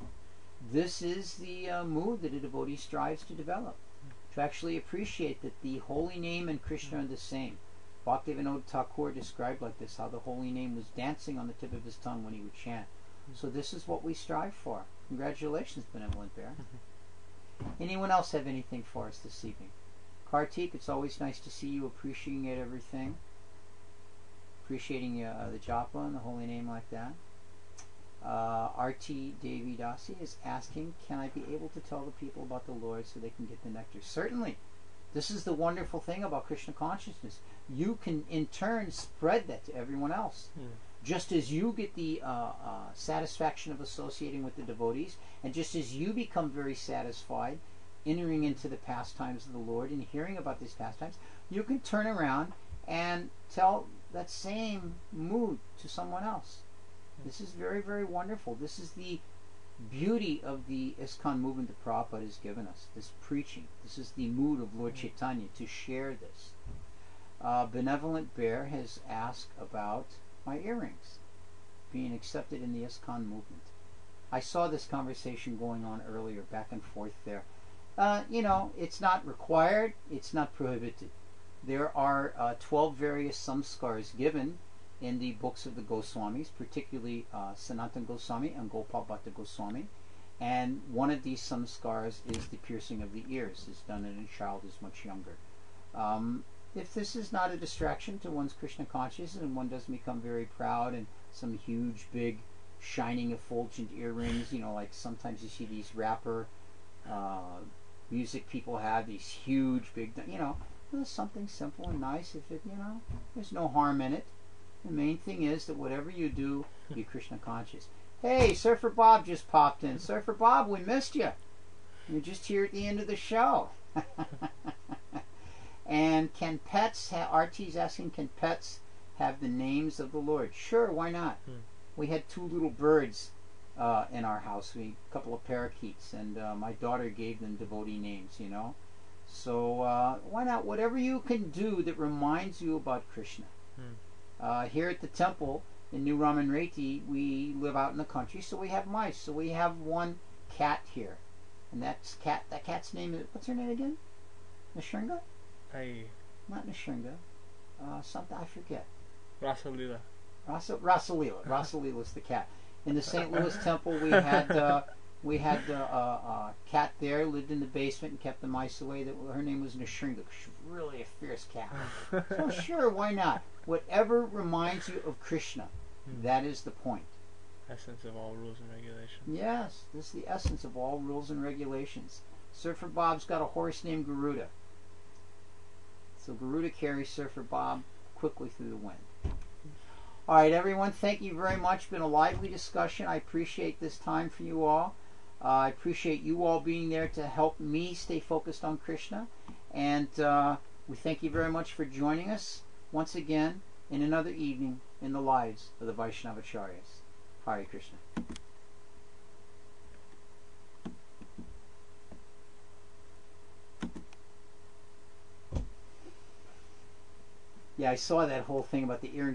Speaker 1: This is the mood that a devotee strives to develop, to actually appreciate that the holy name and Krishna are the same. Bhaktivinoda Thakur described like this, how the holy name was dancing on the tip of his tongue when he would chant. So this is what we strive for. Congratulations, Benevolent Bear. Anyone else have anything for us this evening? Kartik, it's always nice to see you appreciating everything. Appreciating the japa and the holy name like that. R.T. Devi Dasi is asking, can I be able to tell the people about the Lord so they can get the nectar? Certainly. This is the wonderful thing about Krishna consciousness. You can in turn spread that to everyone else. Just as you get the satisfaction of associating with the devotees, and just as you become very satisfied entering into the pastimes of the Lord and hearing about these pastimes, you can turn around and tell that same mood to someone else. This is very, very wonderful. This is the beauty of the ISKCON movement that Prabhupada has given us, this preaching. This is the mood of Lord Chaitanya, to share this. Benevolent Bear has asked about my earrings being accepted in the ISKCON movement. I saw this conversation going on earlier, back and forth there. You know, it's not required, it's not prohibited. There are 12 various samskars given in the books of the Goswamis, particularly Sanatana Goswami and Gopal Bhatta Goswami. And one of these samskars is the piercing of the ears. It's done when a child is much younger. If this is not a distraction to one's Krishna consciousness and one doesn't become very proud and some huge, big, shining, effulgent earrings, you know, like sometimes you see these rapper music people have, these huge, big, you know, there's something simple and nice. If it, you know, there's no harm in it. The main thing is that whatever you do, be Krishna conscious. Hey, Surfer Bob just popped in. Surfer Bob, we missed you. You're just here at the end of the show. And can pets have, RT's asking, can pets have the names of the Lord? Sure, why not? We had 2 little birds in our house, a couple of parakeets, and my daughter gave them devotee names, you know. So why not? Whatever you can do that reminds you about Krishna. Here at the temple in New Raman Reti, we live out in the country, so we have mice. So we have one cat here, and that cat's name is, what's her name again? Nishringa?
Speaker 2: Ay,
Speaker 1: Not Nishringa. Something I forget.
Speaker 2: Rasalila.
Speaker 1: Rasalila. Rasalila's the cat. In the St. Louis Temple, we had a cat there, lived in the basement and kept the mice away. Her name was Nishringa. She was really a fierce cat. So sure, why not? Whatever reminds you of Krishna, that is the point.
Speaker 2: Essence of all rules and regulations.
Speaker 1: Yes, this is the essence of all rules and regulations. Surfer Bob's got a horse named Garuda. So Garuda carries Surfer Bob quickly through the wind. All right, everyone, thank you very much. It's been a lively discussion. I appreciate this time for you all. I appreciate you all being there to help me stay focused on Krishna. And we thank you very much for joining us once again in another evening in the lives of the Vaishnavacharyas. Hare Krishna. Yeah, I saw that whole thing about the earrings.